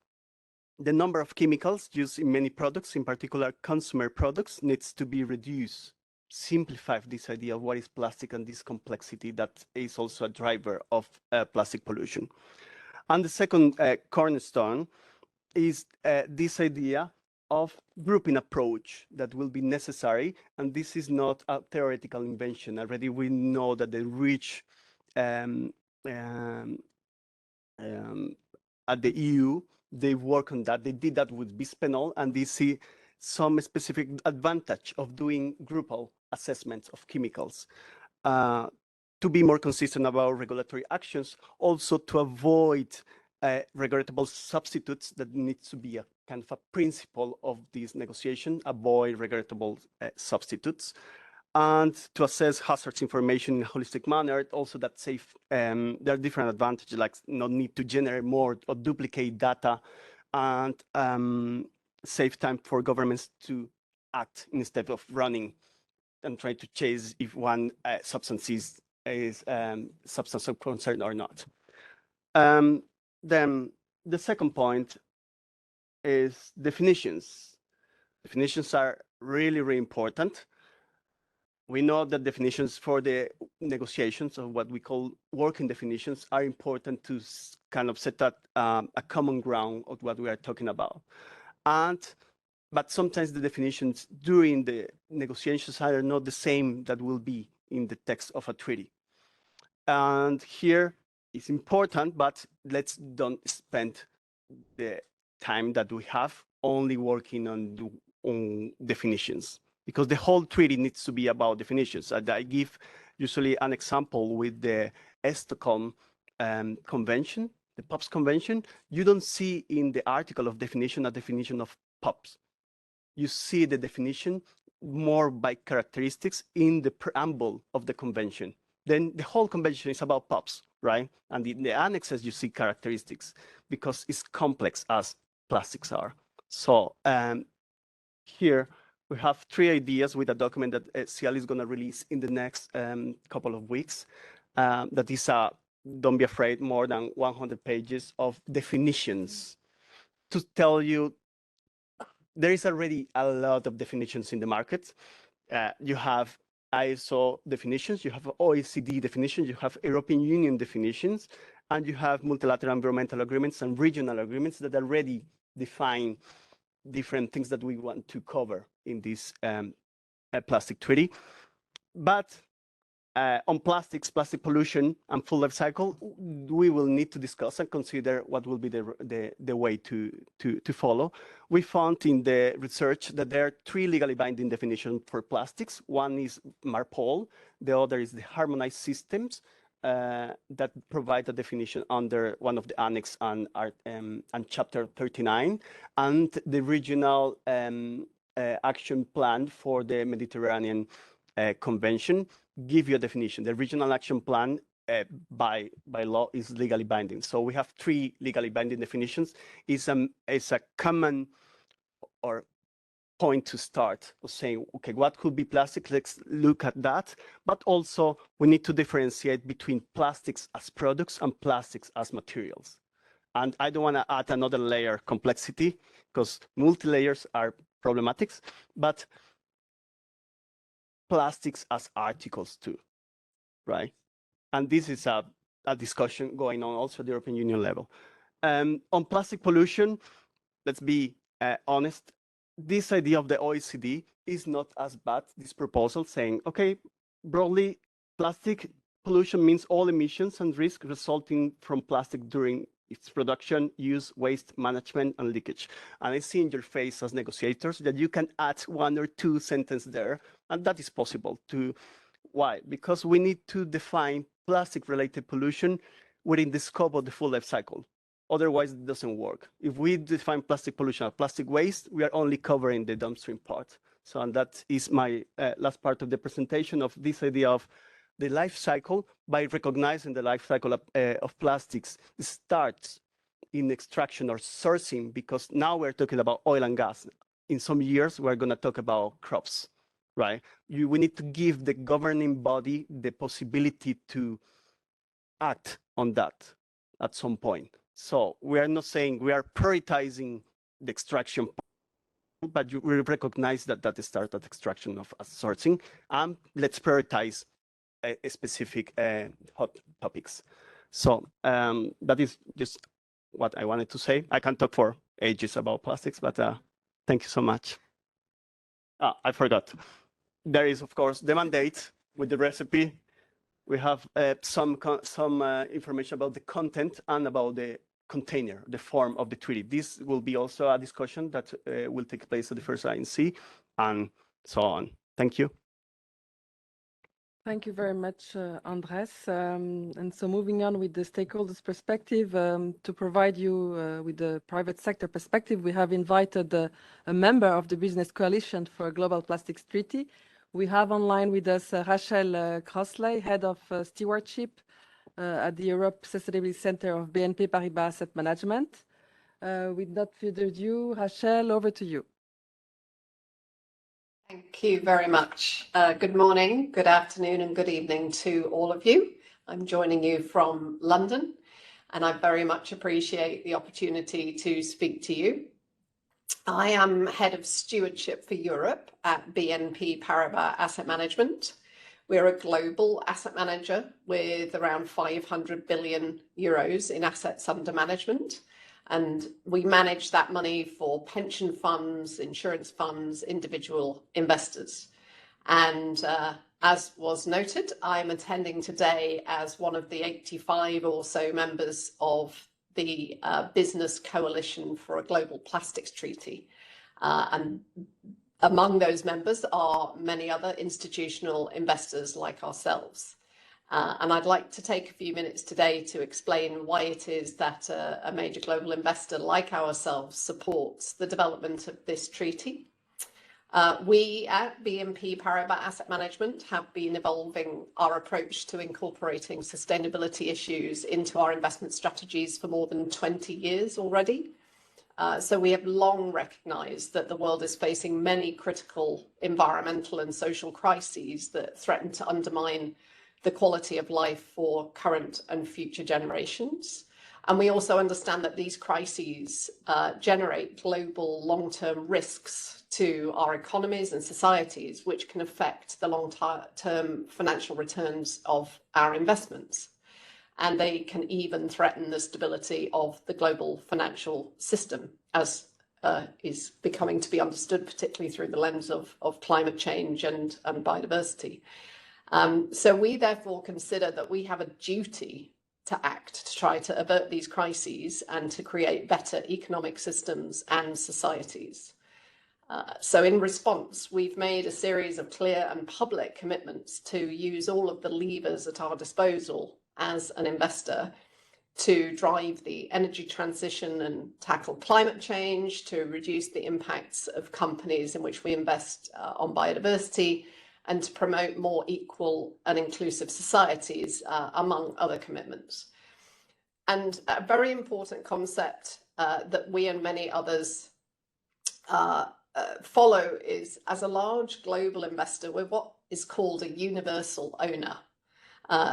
the number of chemicals used in many products, in particular consumer products, needs to be reduced. Simplify this idea of what is plastic and this complexity that is also a driver of plastic pollution. And the second cornerstone is this idea of grouping approach that will be necessary. And this is not a theoretical invention. Already we know that the REACH at the EU, they work on that. They did that with bisphenol, and they see some specific advantage of doing groupal assessments of chemicals to be more consistent about regulatory actions, also to avoid regrettable substitutes. That needs to be a kind of a principle of this negotiation, avoid regrettable substitutes, and to assess hazards information in a holistic manner. Also that safe, there are different advantages, like no need to generate more or duplicate data, and save time for governments to act instead of running and try to chase if one substance is substance of concern or not. Then the second point is definitions. Definitions are really, really important. We know that definitions for the negotiations, of what we call working definitions, are important to kind of set up a common ground of what we are talking about. But sometimes the definitions during the negotiations are not the same that will be in the text of a treaty. And here it's important, but let's don't spend the time that we have only working on definitions, because the whole treaty needs to be about definitions. And I give usually an example with the Stockholm Convention, the POPs Convention. You don't see in the article of definition a definition of POPs. You see the definition more by characteristics in the preamble of the convention. Then the whole convention is about POPs, right? And in the annexes, you see characteristics, because it's complex as plastics are. So here we have 3 ideas with a document that CIAL is going to release in the next couple of weeks. That is, don't be afraid, more than 100 pages of definitions to tell you there is already a lot of definitions in the market. You have ISO definitions, you have OECD definitions, you have European Union definitions, and you have multilateral environmental agreements and regional agreements that already define different things that we want to cover in this plastic treaty. But on plastics, plastic pollution, and full life cycle, we will need to discuss and consider what will be the way to follow. We found in the research that there are 3 legally binding definitions for plastics. One is MARPOL, the other is the harmonized systems that provide a definition under one of the annex and chapter 39, and the regional action plan for the Mediterranean Convention give you a definition. The regional action plan by law is legally binding. So we have 3 legally binding definitions. It's a common or point to start of saying, okay, what could be plastic? Let's look at that. But also we need to differentiate between plastics as products and plastics as materials. And I don't want to add another layer of complexity because multi-layers are problematic, but plastics as articles too, right? And this is a discussion going on also at the European Union level. On plastic pollution, let's be honest, this idea of the OECD is not as bad, this proposal saying, okay, broadly, plastic pollution means all emissions and risk resulting from plastic during its production, use, waste, management, and leakage. And I see in your face as negotiators that you can add 1 or 2 sentences there, and that is possible to. Why? Because we need to define plastic-related pollution within the scope of the full life cycle. Otherwise, it doesn't work. If we define plastic pollution as plastic waste, we are only covering the downstream part. So, and that is my last part of the presentation of this idea of the life cycle. By recognizing the life cycle of plastics, it starts in extraction or sourcing, because now we're talking about oil and gas. In some years, we're going to talk about crops, right? We need to give the governing body the possibility to act on that at some point. So we are not saying we are prioritizing the extraction, but we recognize that that starts at extraction of sourcing, and let's prioritize a specific hot topics. So that is just what I wanted to say. I can talk for ages about plastics, but thank you so much. I forgot. There is, of course, the mandate with the recipe. We have some information about the content and about the container, the form of the treaty. This will be also a discussion that will take place at the first INC and so on. Thank you. Thank you very much, Andres. And so moving on with the stakeholders' perspective, to provide you with the private sector perspective, we have invited a member of the Business Coalition for a Global Plastics Treaty. We have online with us Rachel Crossley, Head of Stewardship at the Europe Sustainability Center of BNP Paribas Asset Management. With not further ado, Rachel, over to you. Thank you very much. Good morning, good afternoon, and good evening to all of you. I'm joining you from London, and I very much appreciate the opportunity to speak to you. I am Head of Stewardship for Europe at BNP Paribas Asset Management. We're a global asset manager with around 500 billion euros in assets under management. And we manage that money for pension funds, insurance funds, individual investors. And as was noted, I'm attending today as one of the 85 or so members of the Business Coalition for a Global Plastics Treaty. And among those members are many other institutional investors like ourselves. And I'd like to take a few minutes today to explain why it is that a major global investor like ourselves supports the development of this treaty. We at BNP Paribas Asset Management have been evolving our approach to incorporating sustainability issues into our investment strategies for more than 20 years already. So we have long recognized that the world is facing many critical environmental and social crises that threaten to undermine the quality of life for current and future generations. And we also understand that these crises generate global long-term risks to our economies and societies, which can affect the long-term financial returns of our investments. And they can even threaten the stability of the global financial system, as is becoming to be understood, particularly through the lens of climate change and biodiversity. So we therefore consider that we have a duty to act to try to avert these crises and to create better economic systems and societies. So in response, we've made a series of clear and public commitments to use all of the levers at our disposal as an investor to drive the energy transition and tackle climate change, to reduce the impacts of companies in which we invest on biodiversity, and to promote more equal and inclusive societies, among other commitments. And a very important concept that we and many others follow is, as a large global investor, we're what is called a universal owner.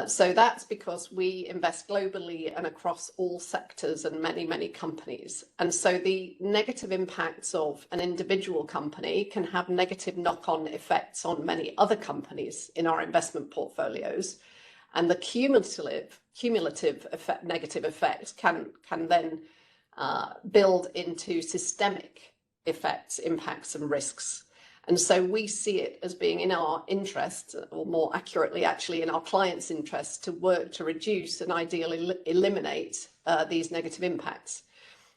So that's because we invest globally and across all sectors and many, many companies. And so the negative impacts of an individual company can have negative knock-on effects on many other companies in our investment portfolios. And the cumulative effect, negative effects can then build into systemic effects, impacts and risks. And so we see it as being in our interest, or more accurately, actually in our clients' interest, to work to reduce and ideally eliminate these negative impacts.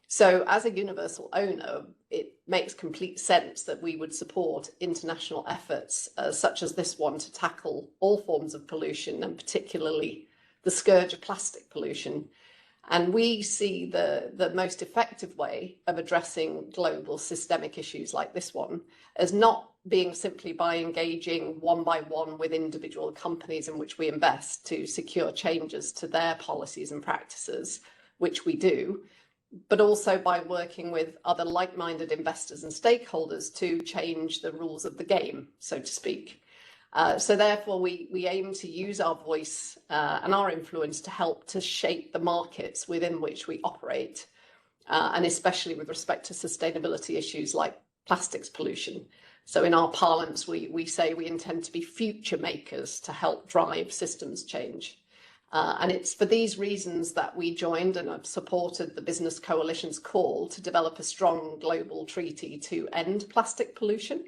So as a universal owner, it makes complete sense that we would support international efforts such as this one to tackle all forms of pollution, and particularly the scourge of plastic pollution. And we see the most effective way of addressing global systemic issues like this one as not being simply by engaging one by one with individual companies in which we invest to secure changes to their policies and practices, which we do, but also by working with other like-minded investors and stakeholders to change the rules of the game, so to speak. So therefore, we aim to use our voice and our influence to help to shape the markets within which we operate, and especially with respect to sustainability issues like plastics pollution. So in our parlance, we say we intend to be future makers to help drive systems change. And it's for these reasons that we joined and have supported the Business Coalition's call to develop a strong global treaty to end plastic pollution.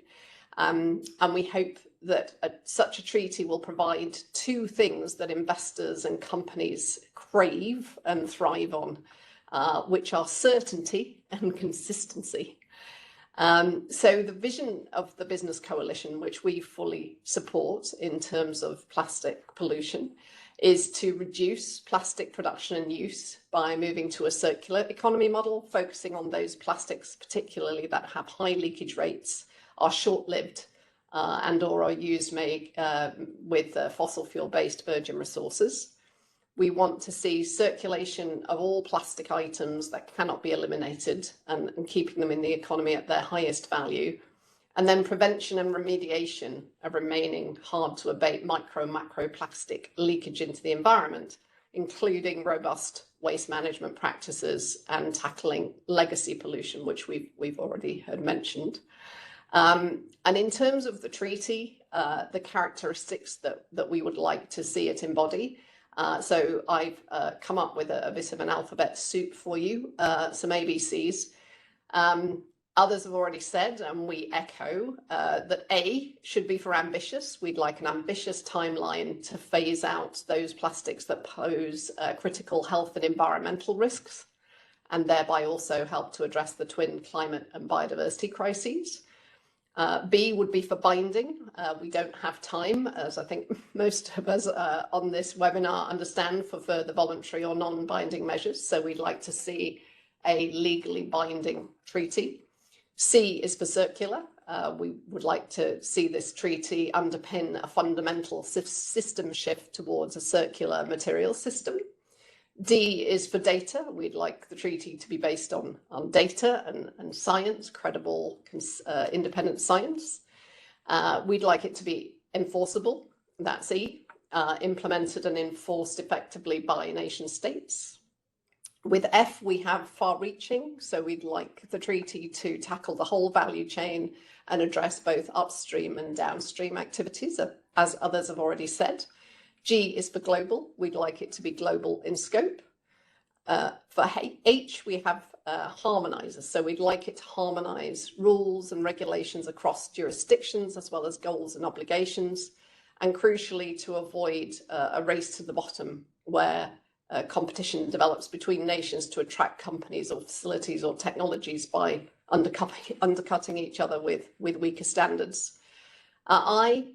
And we hope that such a treaty will provide two things that investors and companies crave and thrive on, which are certainty and consistency. So the vision of the Business Coalition, which we fully support in terms of plastic pollution, is to reduce plastic production and use by moving to a circular economy model, focusing on those plastics particularly that have high leakage rates, are short-lived, and or are used with fossil fuel-based virgin resources. We want to see circulation of all plastic items that cannot be eliminated and keeping them in the economy at their highest value. And then prevention and remediation of remaining hard to abate micro and macro plastic leakage into the environment, including robust waste management practices and tackling legacy pollution, which we've already heard mentioned. And in terms of the treaty, the characteristics that we would like to see it embody. So I've come up with a bit of an alphabet soup for you, some ABCs. Others have already said, and we echo, that A should be for ambitious. We'd like an ambitious timeline to phase out those plastics that pose critical health and environmental risks, and thereby also help to address the twin climate and biodiversity crises. B would be for binding. We don't have time, as I think most of us on this webinar understand, for further voluntary or non-binding measures. So we'd like to see a legally binding treaty. C is for circular. We would like to see this treaty underpin a fundamental system shift towards a circular material system. D is for data. We'd like the treaty to be based on data and science, credible, independent science. We'd like it to be enforceable. That's E, implemented and enforced effectively by nation states. With F, we have far-reaching, so we'd like the treaty to tackle the whole value chain and address both upstream and downstream activities, as others have already said. G is for global. We'd like it to be global in scope. For H, we have harmonizers. So we'd like it to harmonize rules and regulations across jurisdictions, as well as goals and obligations, and crucially to avoid a race to the bottom where competition develops between nations to attract companies or facilities or technologies by undercutting each other with weaker standards. I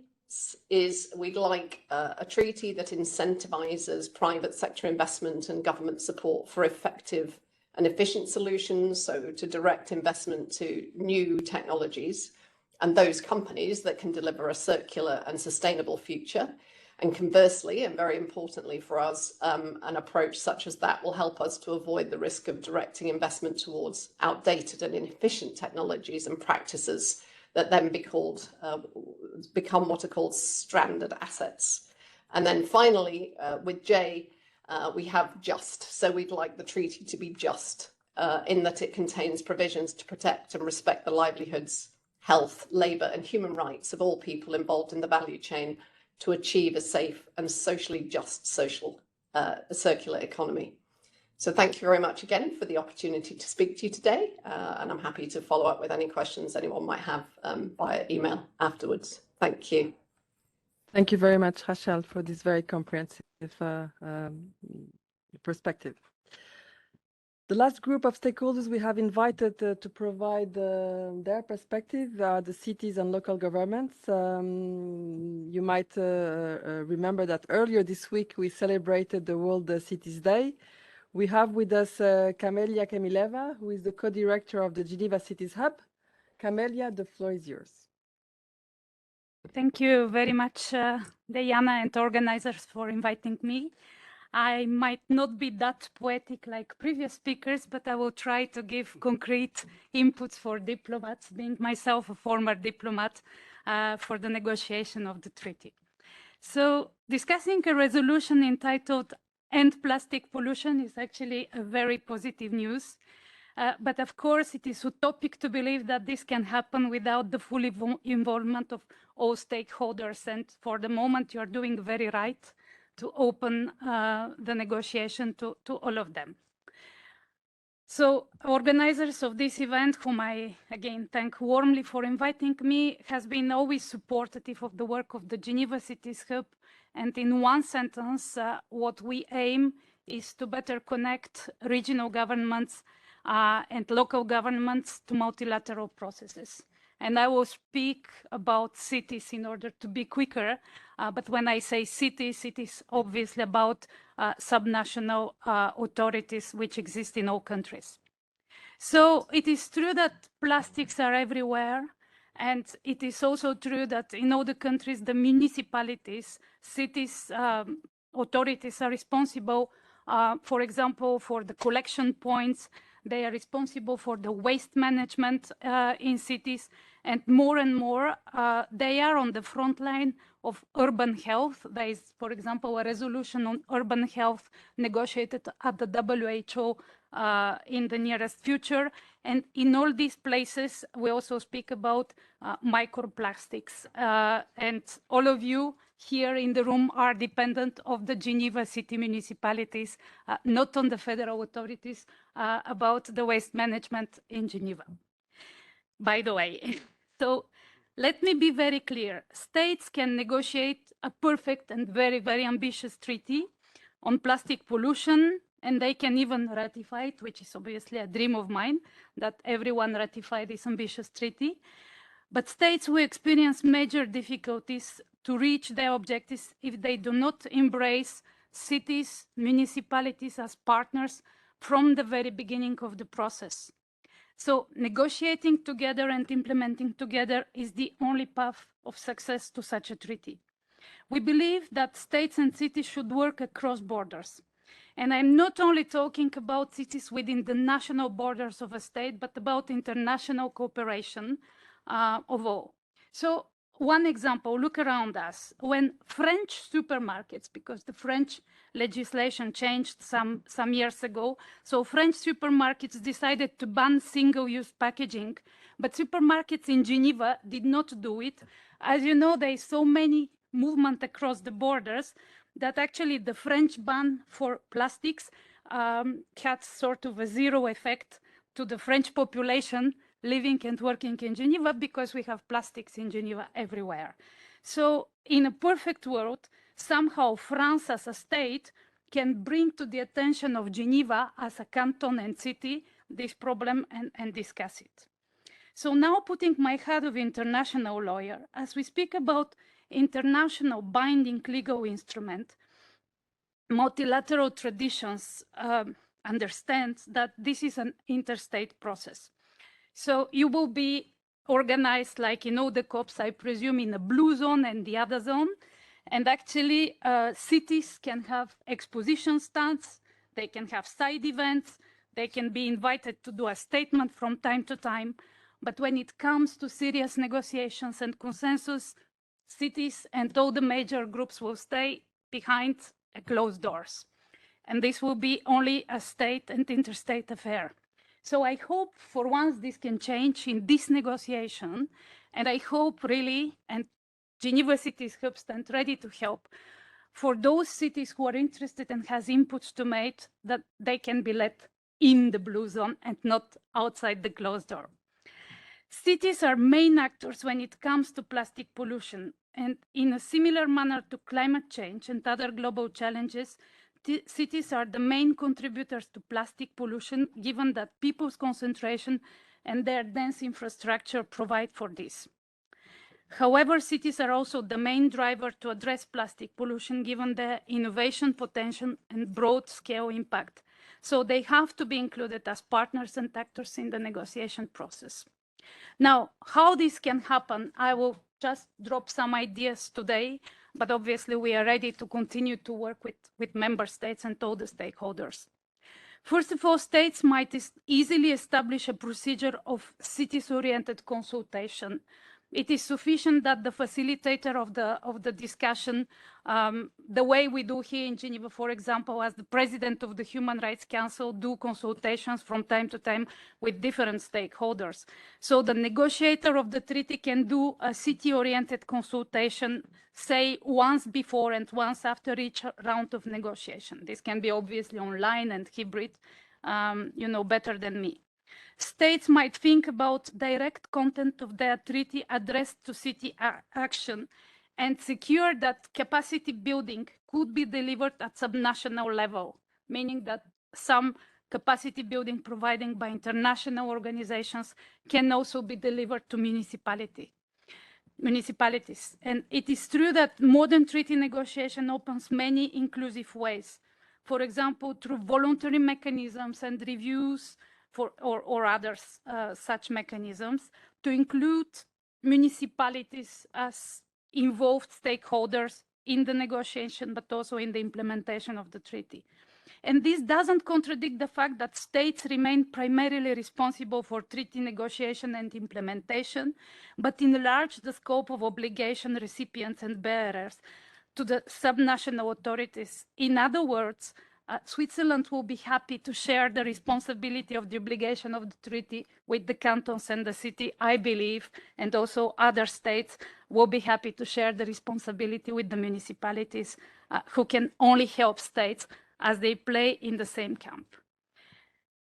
is we'd like a treaty that incentivizes private sector investment and government support for effective and efficient solutions, so to direct investment to new technologies and those companies that can deliver a circular and sustainable future. And conversely, and very importantly for us, an approach such as that will help us to avoid the risk of directing investment towards outdated and inefficient technologies and practices that then become what are called stranded assets. And then finally, with J, we have just. So we'd like the treaty to be just in that it contains provisions to protect and respect the livelihoods, health, labour and human rights of all people involved in the value chain to achieve a safe and socially just circular economy. So thank you very much again for the opportunity to speak to you today, and I'm happy to follow up with any questions anyone might have via email afterwards. Thank you. Thank you very much, Rachel, for this very comprehensive perspective. The last group of stakeholders we have invited to provide their perspective are the cities and local governments. You might remember that earlier this week we celebrated the World Cities Day. We have with us Camelia Kamileva, who is the co-director of the Geneva Cities Hub. Camelia, the floor is yours. Thank you very much, Diana, and organizers for inviting me. I might not be that poetic like previous speakers, but I will try to give concrete inputs for diplomats, being myself a former diplomat for the negotiation of the treaty. So discussing a resolution entitled End Plastic Pollution is actually a very positive news. But of course, it is utopic to believe that this can happen without the full involvement of all stakeholders. And for the moment, you are doing very right to open the negotiation to all of them. So organizers of this event, whom I again thank warmly for inviting me, has been always supportive of the work of the Geneva Cities Hub. And in one sentence, what we aim is to better connect regional governments and local governments to multilateral processes. And I will speak about cities in order to be quicker. But when I say cities, it is obviously about subnational authorities which exist in all countries. So it is true that plastics are everywhere. And it is also true that in all the countries, the municipalities, cities, authorities are responsible, for example, for the collection points. They are responsible for the waste management in cities, and more, they are on the front line of urban health. There is, for example, a resolution on urban health negotiated at the WHO in the nearest future. And in all these places, we also speak about microplastics. And all of you here in the room are dependent of the Geneva city municipalities, not on the federal authorities, about the waste management in Geneva, by the way. So let me be very clear. States can negotiate a perfect and very, very ambitious treaty on plastic pollution, and they can even ratify it, which is obviously a dream of mine, that everyone ratify this ambitious treaty. But states will experience major difficulties to reach their objectives if they do not embrace cities, municipalities as partners from the very beginning of the process. So negotiating together and implementing together is the only path of success to such a treaty. We believe that states and cities should work across borders. And I'm not only talking about cities within the national borders of a state, but about international cooperation of all. So one example, look around us. When French supermarkets, because the French legislation changed some years ago, so French supermarkets decided to ban single-use packaging, but supermarkets in Geneva did not do it. As you know, there is so many movement across the borders that actually the French ban for plastics had sort of a zero effect to the French population living and working in Geneva because we have plastics in Geneva everywhere. So in a perfect world, somehow France as a state can bring to the attention of Geneva as a canton and city this problem and discuss it. So now putting my hat of international lawyer, as we speak about international binding legal instrument, multilateral traditions understand that this is an interstate process. So you will be organized like in all the COPs, I presume, in a blue zone and the other zone. And actually, cities can have exposition stands, they can have side events, they can be invited to do a statement from time to time. But when it comes to serious negotiations and consensus, cities and all the major groups will stay behind closed doors. And this will be only a state and interstate affair. So I hope for once this can change in this negotiation. And I hope really, and Geneva cities have stand ready to help, for those cities who are interested and has inputs to make, that they can be let in the blue zone and not outside the closed door. Cities are main actors when it comes to plastic pollution. And in a similar manner to climate change and other global challenges, cities are the main contributors to plastic pollution, given that people's concentration and their dense infrastructure provide for this. However, cities are also the main driver to address plastic pollution, given their innovation potential and broad-scale impact. So they have to be included as partners and actors in the negotiation process. Now, how this can happen, I will just drop some ideas today, but obviously we are ready to continue to work with member states and all the stakeholders. First of all, states might easily establish a procedure of cities-oriented consultation. It is sufficient that the facilitator of the discussion, the way we do here in Geneva, for example, as the president of the Human Rights Council, do consultations from time to time with different stakeholders. So the negotiator of the treaty can do a city-oriented consultation, say once before and once after each round of negotiation. This can be obviously online and hybrid, you know better than me. States might think about direct content of their treaty addressed to city action and secure that capacity building could be delivered at subnational level, meaning that some capacity building provided by international organizations can also be delivered to municipalities. And it is true that modern treaty negotiation opens many inclusive ways. For example, through voluntary mechanisms and reviews, or others, such mechanisms, to include municipalities as involved stakeholders in the negotiation, but also in the implementation of the treaty. And this doesn't contradict the fact that states remain primarily responsible for treaty negotiation and implementation, but enlarge the scope of obligation recipients and bearers to the subnational authorities. In other words, Switzerland will be happy to share the responsibility of the obligation of the treaty with the cantons and the city, I believe, and also other states will be happy to share the responsibility with the municipalities who can only help states as they play in the same camp.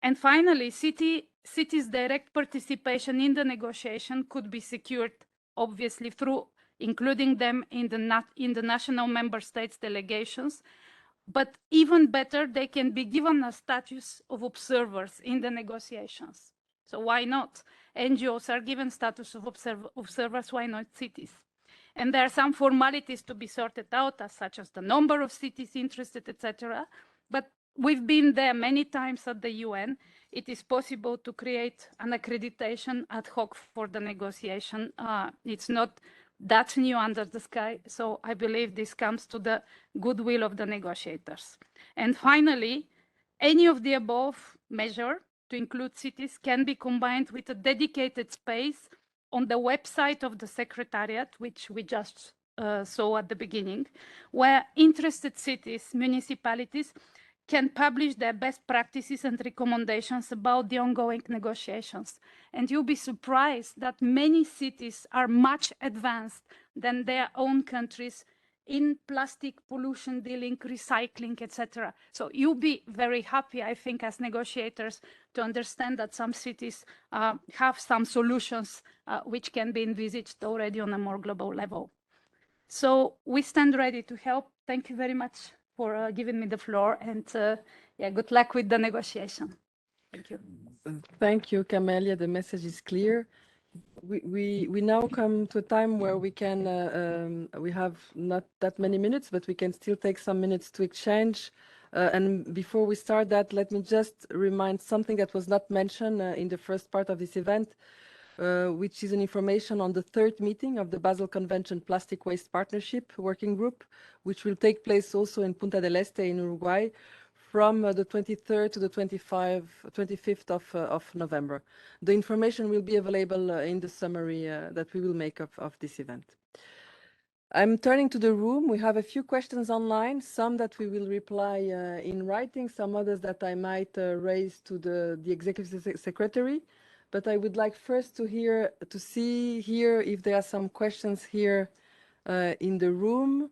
And finally, cities' direct participation in the negotiation could be secured, obviously, through including them in the national member states' delegations. But even better, they can be given a status of observers in the negotiations. So why not? NGOs are given status of observers, why not cities? And there are some formalities to be sorted out, such as the number of cities interested, etc. But we've been there many times at the UN. It is possible to create an accreditation ad hoc for the negotiation. It's not that's new under the sky. So I believe this comes to the goodwill of the negotiators. And finally, any of the above measure to include cities can be combined with a dedicated space on the website of the Secretariat, which we just saw at the beginning, where interested cities, municipalities can publish their best practices and recommendations about the ongoing negotiations. And you'll be surprised that many cities are much advanced than their own countries in plastic pollution dealing, recycling, etc. So you'll be very happy, I think, as negotiators to understand that some cities have some solutions which can be envisaged already on a more global level. So we stand ready to help. Thank you very much for giving me the floor, and yeah, good luck with the negotiation. Thank you. Thank you, Camelia. The message is clear. We now come to a time where we can, we have not that many minutes, but we can still take some minutes to exchange. And before we start that, let me just remind something that was not mentioned in the first part of this event, which is an information on the third meeting of the Basel Convention Plastic Waste Partnership Working Group, which will take place also in Punta del Este in Uruguay, from the 23rd to the 25th of November. The information will be available in the summary that we will make of this event. I'm turning to the room. We have a few questions online, some that we will reply in writing, some others that I might raise to the Executive Secretary. But I would like first to see if there are some questions here in the room.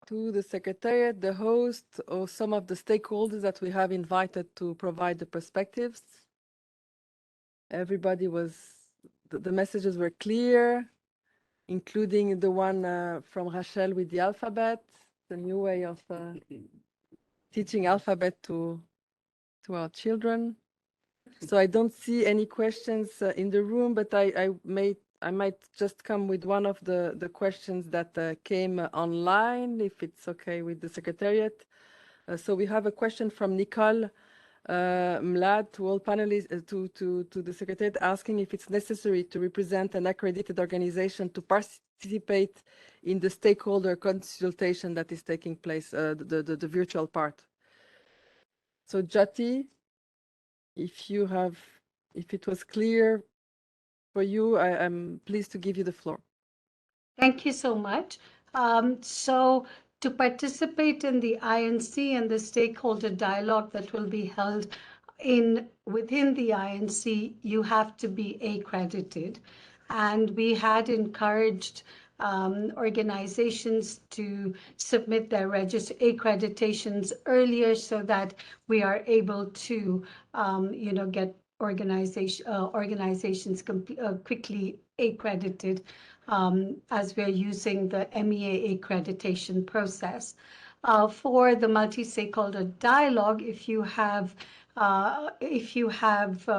To the Secretariat, the host, or some of the stakeholders that we have invited to provide the perspectives. Everybody the messages were clear, including the one from Rachel with the alphabet, the new way of teaching alphabet to our children. So I don't see any questions in the room, but I might just come with one of the questions that came online, if it's okay with the Secretariat. So we have a question from Nicole Mlad to all panelists, to the Secretariat, asking if it's necessary to represent an accredited organization to participate in the stakeholder consultation that is taking place, the virtual part. So Jyoti, if it was clear for you, I'm pleased to give you the floor. Thank you so much. So to participate in the INC and the stakeholder dialogue that will be held within the INC, you have to be accredited. And we had encouraged organizations to submit their accreditations earlier so that we are able to, get organizations quickly accredited as we're using the MEA accreditation process. For the multi-stakeholder dialogue, if you have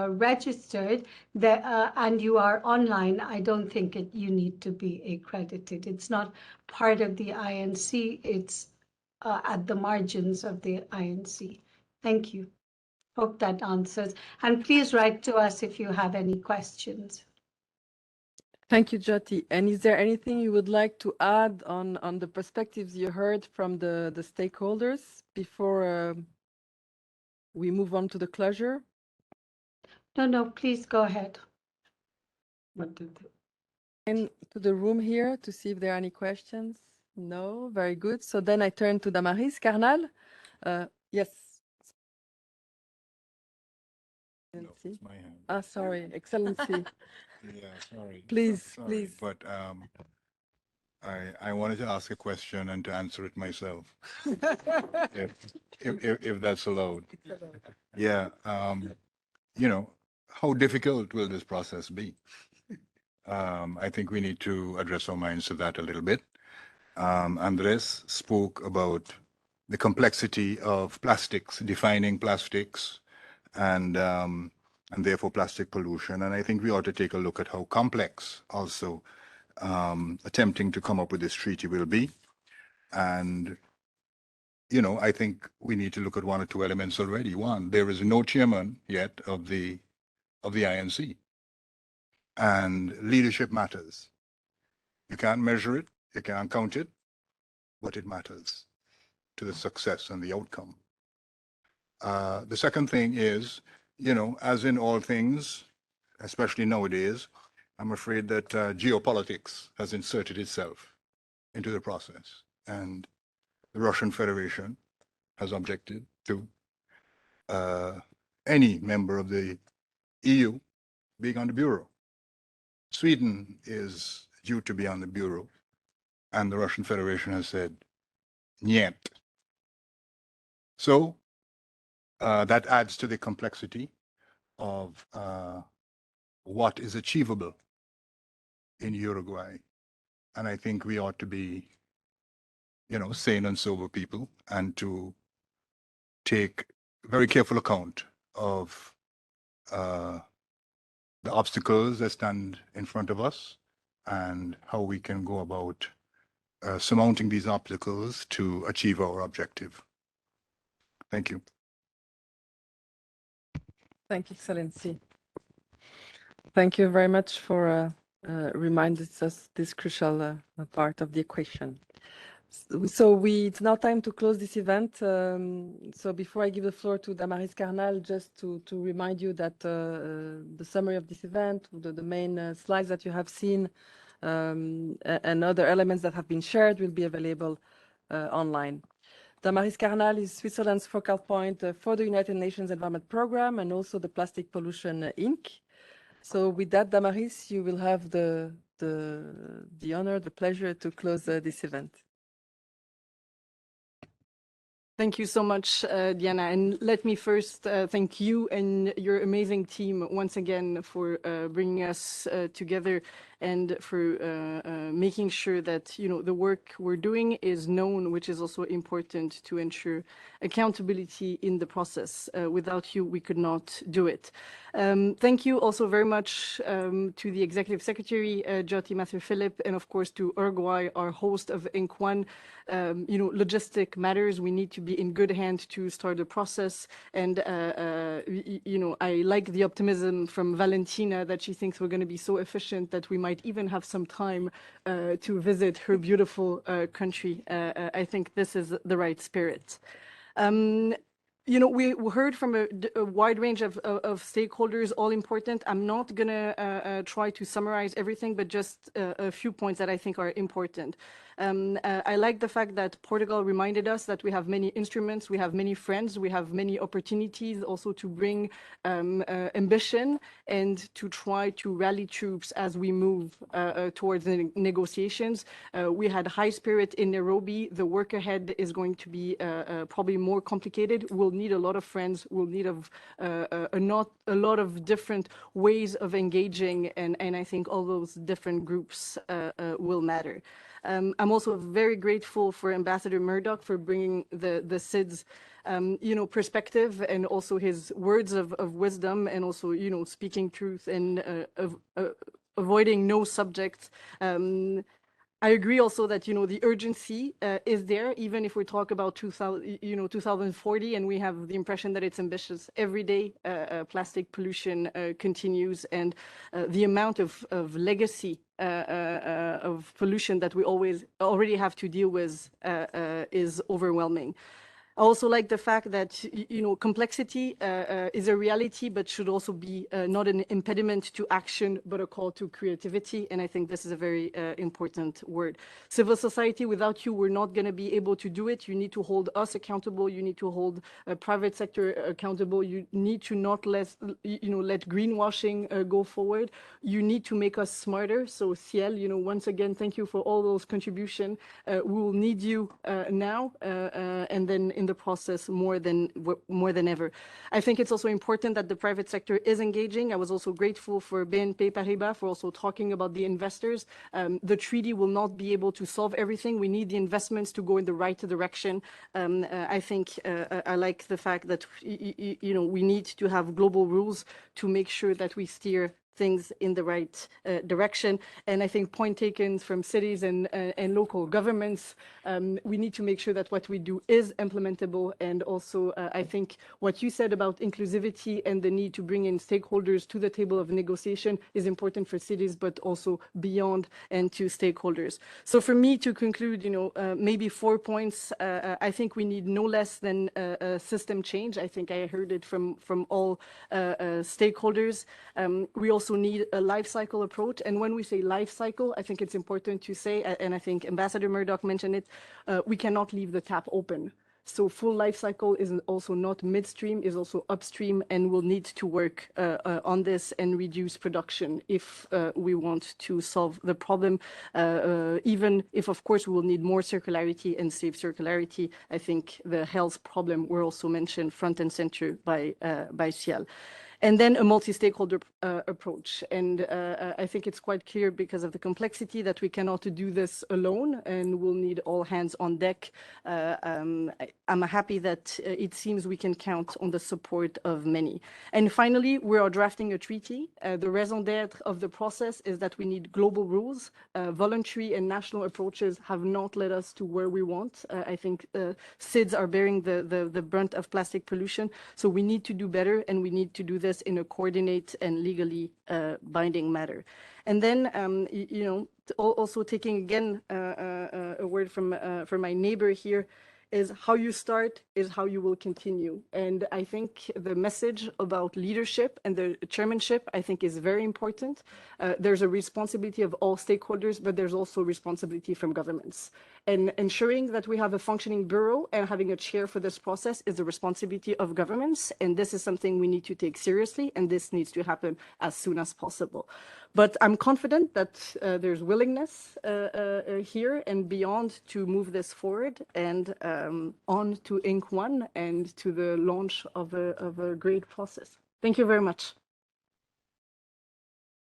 registered and you are online, I don't think you need to be accredited. It's not part of the INC. It's at the margins of the INC. Thank you. Hope that answers. And please write to us if you have any questions. Thank you, Jyoti. And is there anything you would like to add on the perspectives you heard from the stakeholders before we move on to the closure? No, please go ahead. And to the room here to see if there are any questions. No, very good. So then I turn to Damaris Carnal. Yes. No, it's my hand. Sorry, Excellency. Yeah, sorry. Please, Sorry, please. But I wanted to ask a question and to answer it myself, if that's allowed. Yeah, how difficult will this process be? I think we need to address our minds to that a little bit. Andres spoke about the complexity of plastics, defining plastics, and therefore plastic pollution. And I think we ought to take a look at how complex also attempting to come up with this treaty will be. And, I think we need to look at one or two elements already. One, there is no chairman yet of the INC. And leadership matters. You can't measure it, you can't count it, but it matters to the success and the outcome. The second thing is, as in all things, especially nowadays, I'm afraid that geopolitics has inserted itself into the process. And the Russian Federation has objected to any member of the EU being on the Bureau. Sweden is due to be on the Bureau. And the Russian Federation has said, "Niet." So that adds to the complexity of what is achievable in Uruguay. And I think we ought to be, sane and sober people and to take very careful account of the obstacles that stand in front of us and how we can go about surmounting these obstacles to achieve our objective. Thank you. Thank you, Excellency. Thank you very much for reminding us this crucial part of the equation. So it's now time to close this event. So before I give the floor to Damaris Carnal, just to remind you that the summary of this event, the main slides that you have seen, and other elements that have been shared will be available online. Damaris Carnal is Switzerland's focal point for the United Nations Environment Programme and also the Plastic Pollution Inc. So with that, Damaris, you will have the honor, the pleasure to close this event. Thank you so much, Diana. And let me first thank you and your amazing team once again for bringing us together and for making sure that the work we're doing is known, which is also important to ensure accountability in the process. Without you, we could not do it. Thank you also very much to the Executive Secretary, Jyoti Matthew-Philip, and of course to Uruguay, our host of INC-1. Logistic matters. We need to be in good hands to start the process. And, I like the optimism from Valentina that she thinks we're going to be so efficient that we might even have some time to visit her beautiful country. I think this is the right spirit. We heard from a wide range of stakeholders, all important. I'm not going to try to summarize everything, but just a few points that I think are important. I like the fact that Portugal reminded us that we have many instruments, we have many friends, we have many opportunities also to bring ambition and to try to rally troops as we move towards the negotiations. We had high spirit in Nairobi. The work ahead is going to be probably more complicated. We'll need a lot of friends. We'll need a lot of different ways of engaging, and I think all those different groups will matter. I'm also very grateful for Ambassador Murdoch for bringing the SIDS perspective and also his words of wisdom and also, speaking truth and avoiding no subjects. I agree also that, the urgency is there, even if we talk about 2040 and we have the impression that it's ambitious. Every day, plastic pollution continues, and the amount of legacy of pollution that we already have to deal with is overwhelming. I also like the fact that, complexity is a reality, but should also be not an impediment to action, but a call to creativity. And I think this is a very important word. Civil society, without you, we're not going to be able to do it. You need to hold us accountable. You need to hold private sector accountable. You need to not let greenwashing go forward. You need to make us smarter. So Ciel, once again, thank you for all those contributions. We will need you now and then in the process more than ever. I think it's also important that the private sector is engaging. I was also grateful for BNP Paribas for also talking about the investors. The treaty will not be able to solve everything. We need the investments to go in the right direction. I think I like the fact that we need to have global rules to make sure that we steer things in the right direction. And I think point taken from cities and local governments, we need to make sure that what we do is implementable. And also, I think what you said about inclusivity and the need to bring in stakeholders to the table of negotiation is important for cities, but also beyond and to stakeholders. So for me to conclude, maybe 4 points. I think we need no less than a system change. I think I heard it from all stakeholders. We also need a life cycle approach. And when we say life cycle, I think it's important to say, and I think Ambassador Murdoch mentioned it, we cannot leave the tap open. So full life cycle is also not midstream, is also upstream, and we'll need to work on this and reduce production if we want to solve the problem, even if, of course, we will need more circularity and safe circularity. I think the health problem were also mentioned front and center by Ciel. And then a multi-stakeholder approach. And I think it's quite clear because of the complexity that we cannot do this alone, and we'll need all hands on deck. I'm happy that it seems we can count on the support of many. And finally, we are drafting a treaty. The raison d'etre of the process is that we need global rules. Voluntary and national approaches have not led us to where we want. I think SIDS are bearing the brunt of plastic pollution. So we need to do better, and we need to do this in a coordinate and legally binding manner. And then, also taking again a word from my neighbor here, is how you start is how you will continue. And I think the message about leadership and the chairmanship, I think, is very important. There's a responsibility of all stakeholders, but there's also responsibility from governments. And ensuring that we have a functioning bureau and having a chair for this process is the responsibility of governments. And this is something we need to take seriously, and this needs to happen as soon as possible. But I'm confident that there's willingness here and beyond to move this forward and on to INC-1 and to the launch of a great process. Thank you very much.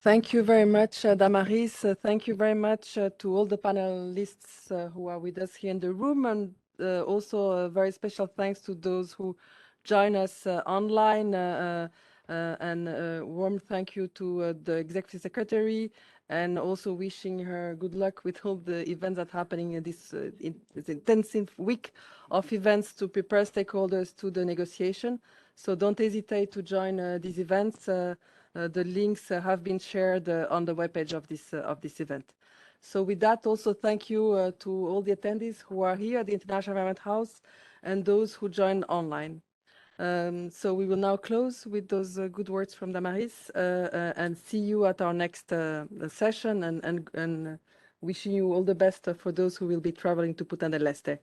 Thank you very much, Damaris. Thank you very much to all the panelists who are with us here in the room, and also a very special thanks to those who join us online, and a warm thank you to the Executive Secretary, and also wishing her good luck with all the events that are happening in this intensive week of events to prepare stakeholders to the negotiation. So don't hesitate to join these events. The links have been shared on the webpage of this event. So with that, also thank you to all the attendees who are here at the International Environment House and those who joined online. So we will now close with those good words from Damaris and see you at our next session, and wishing you all the best for those who will be traveling to Punta del Este.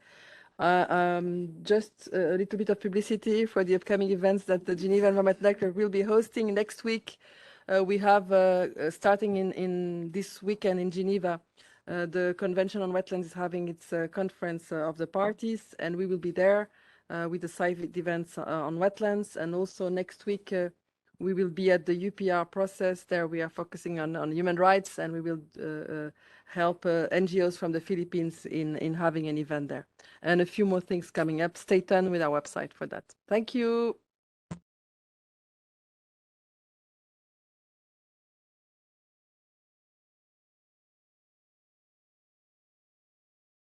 Just a little bit of publicity for the upcoming events that the Geneva Environment Network will be hosting next week. We have, starting in this weekend in Geneva, the Convention on Wetlands is having its conference of the parties, and we will be there with the side events on wetlands. And also next week, we will be at the UPR process. There we are focusing on human rights, and we will help NGOs from the Philippines in having an event there. And a few more things coming up. Stay tuned with our website for that. Thank you.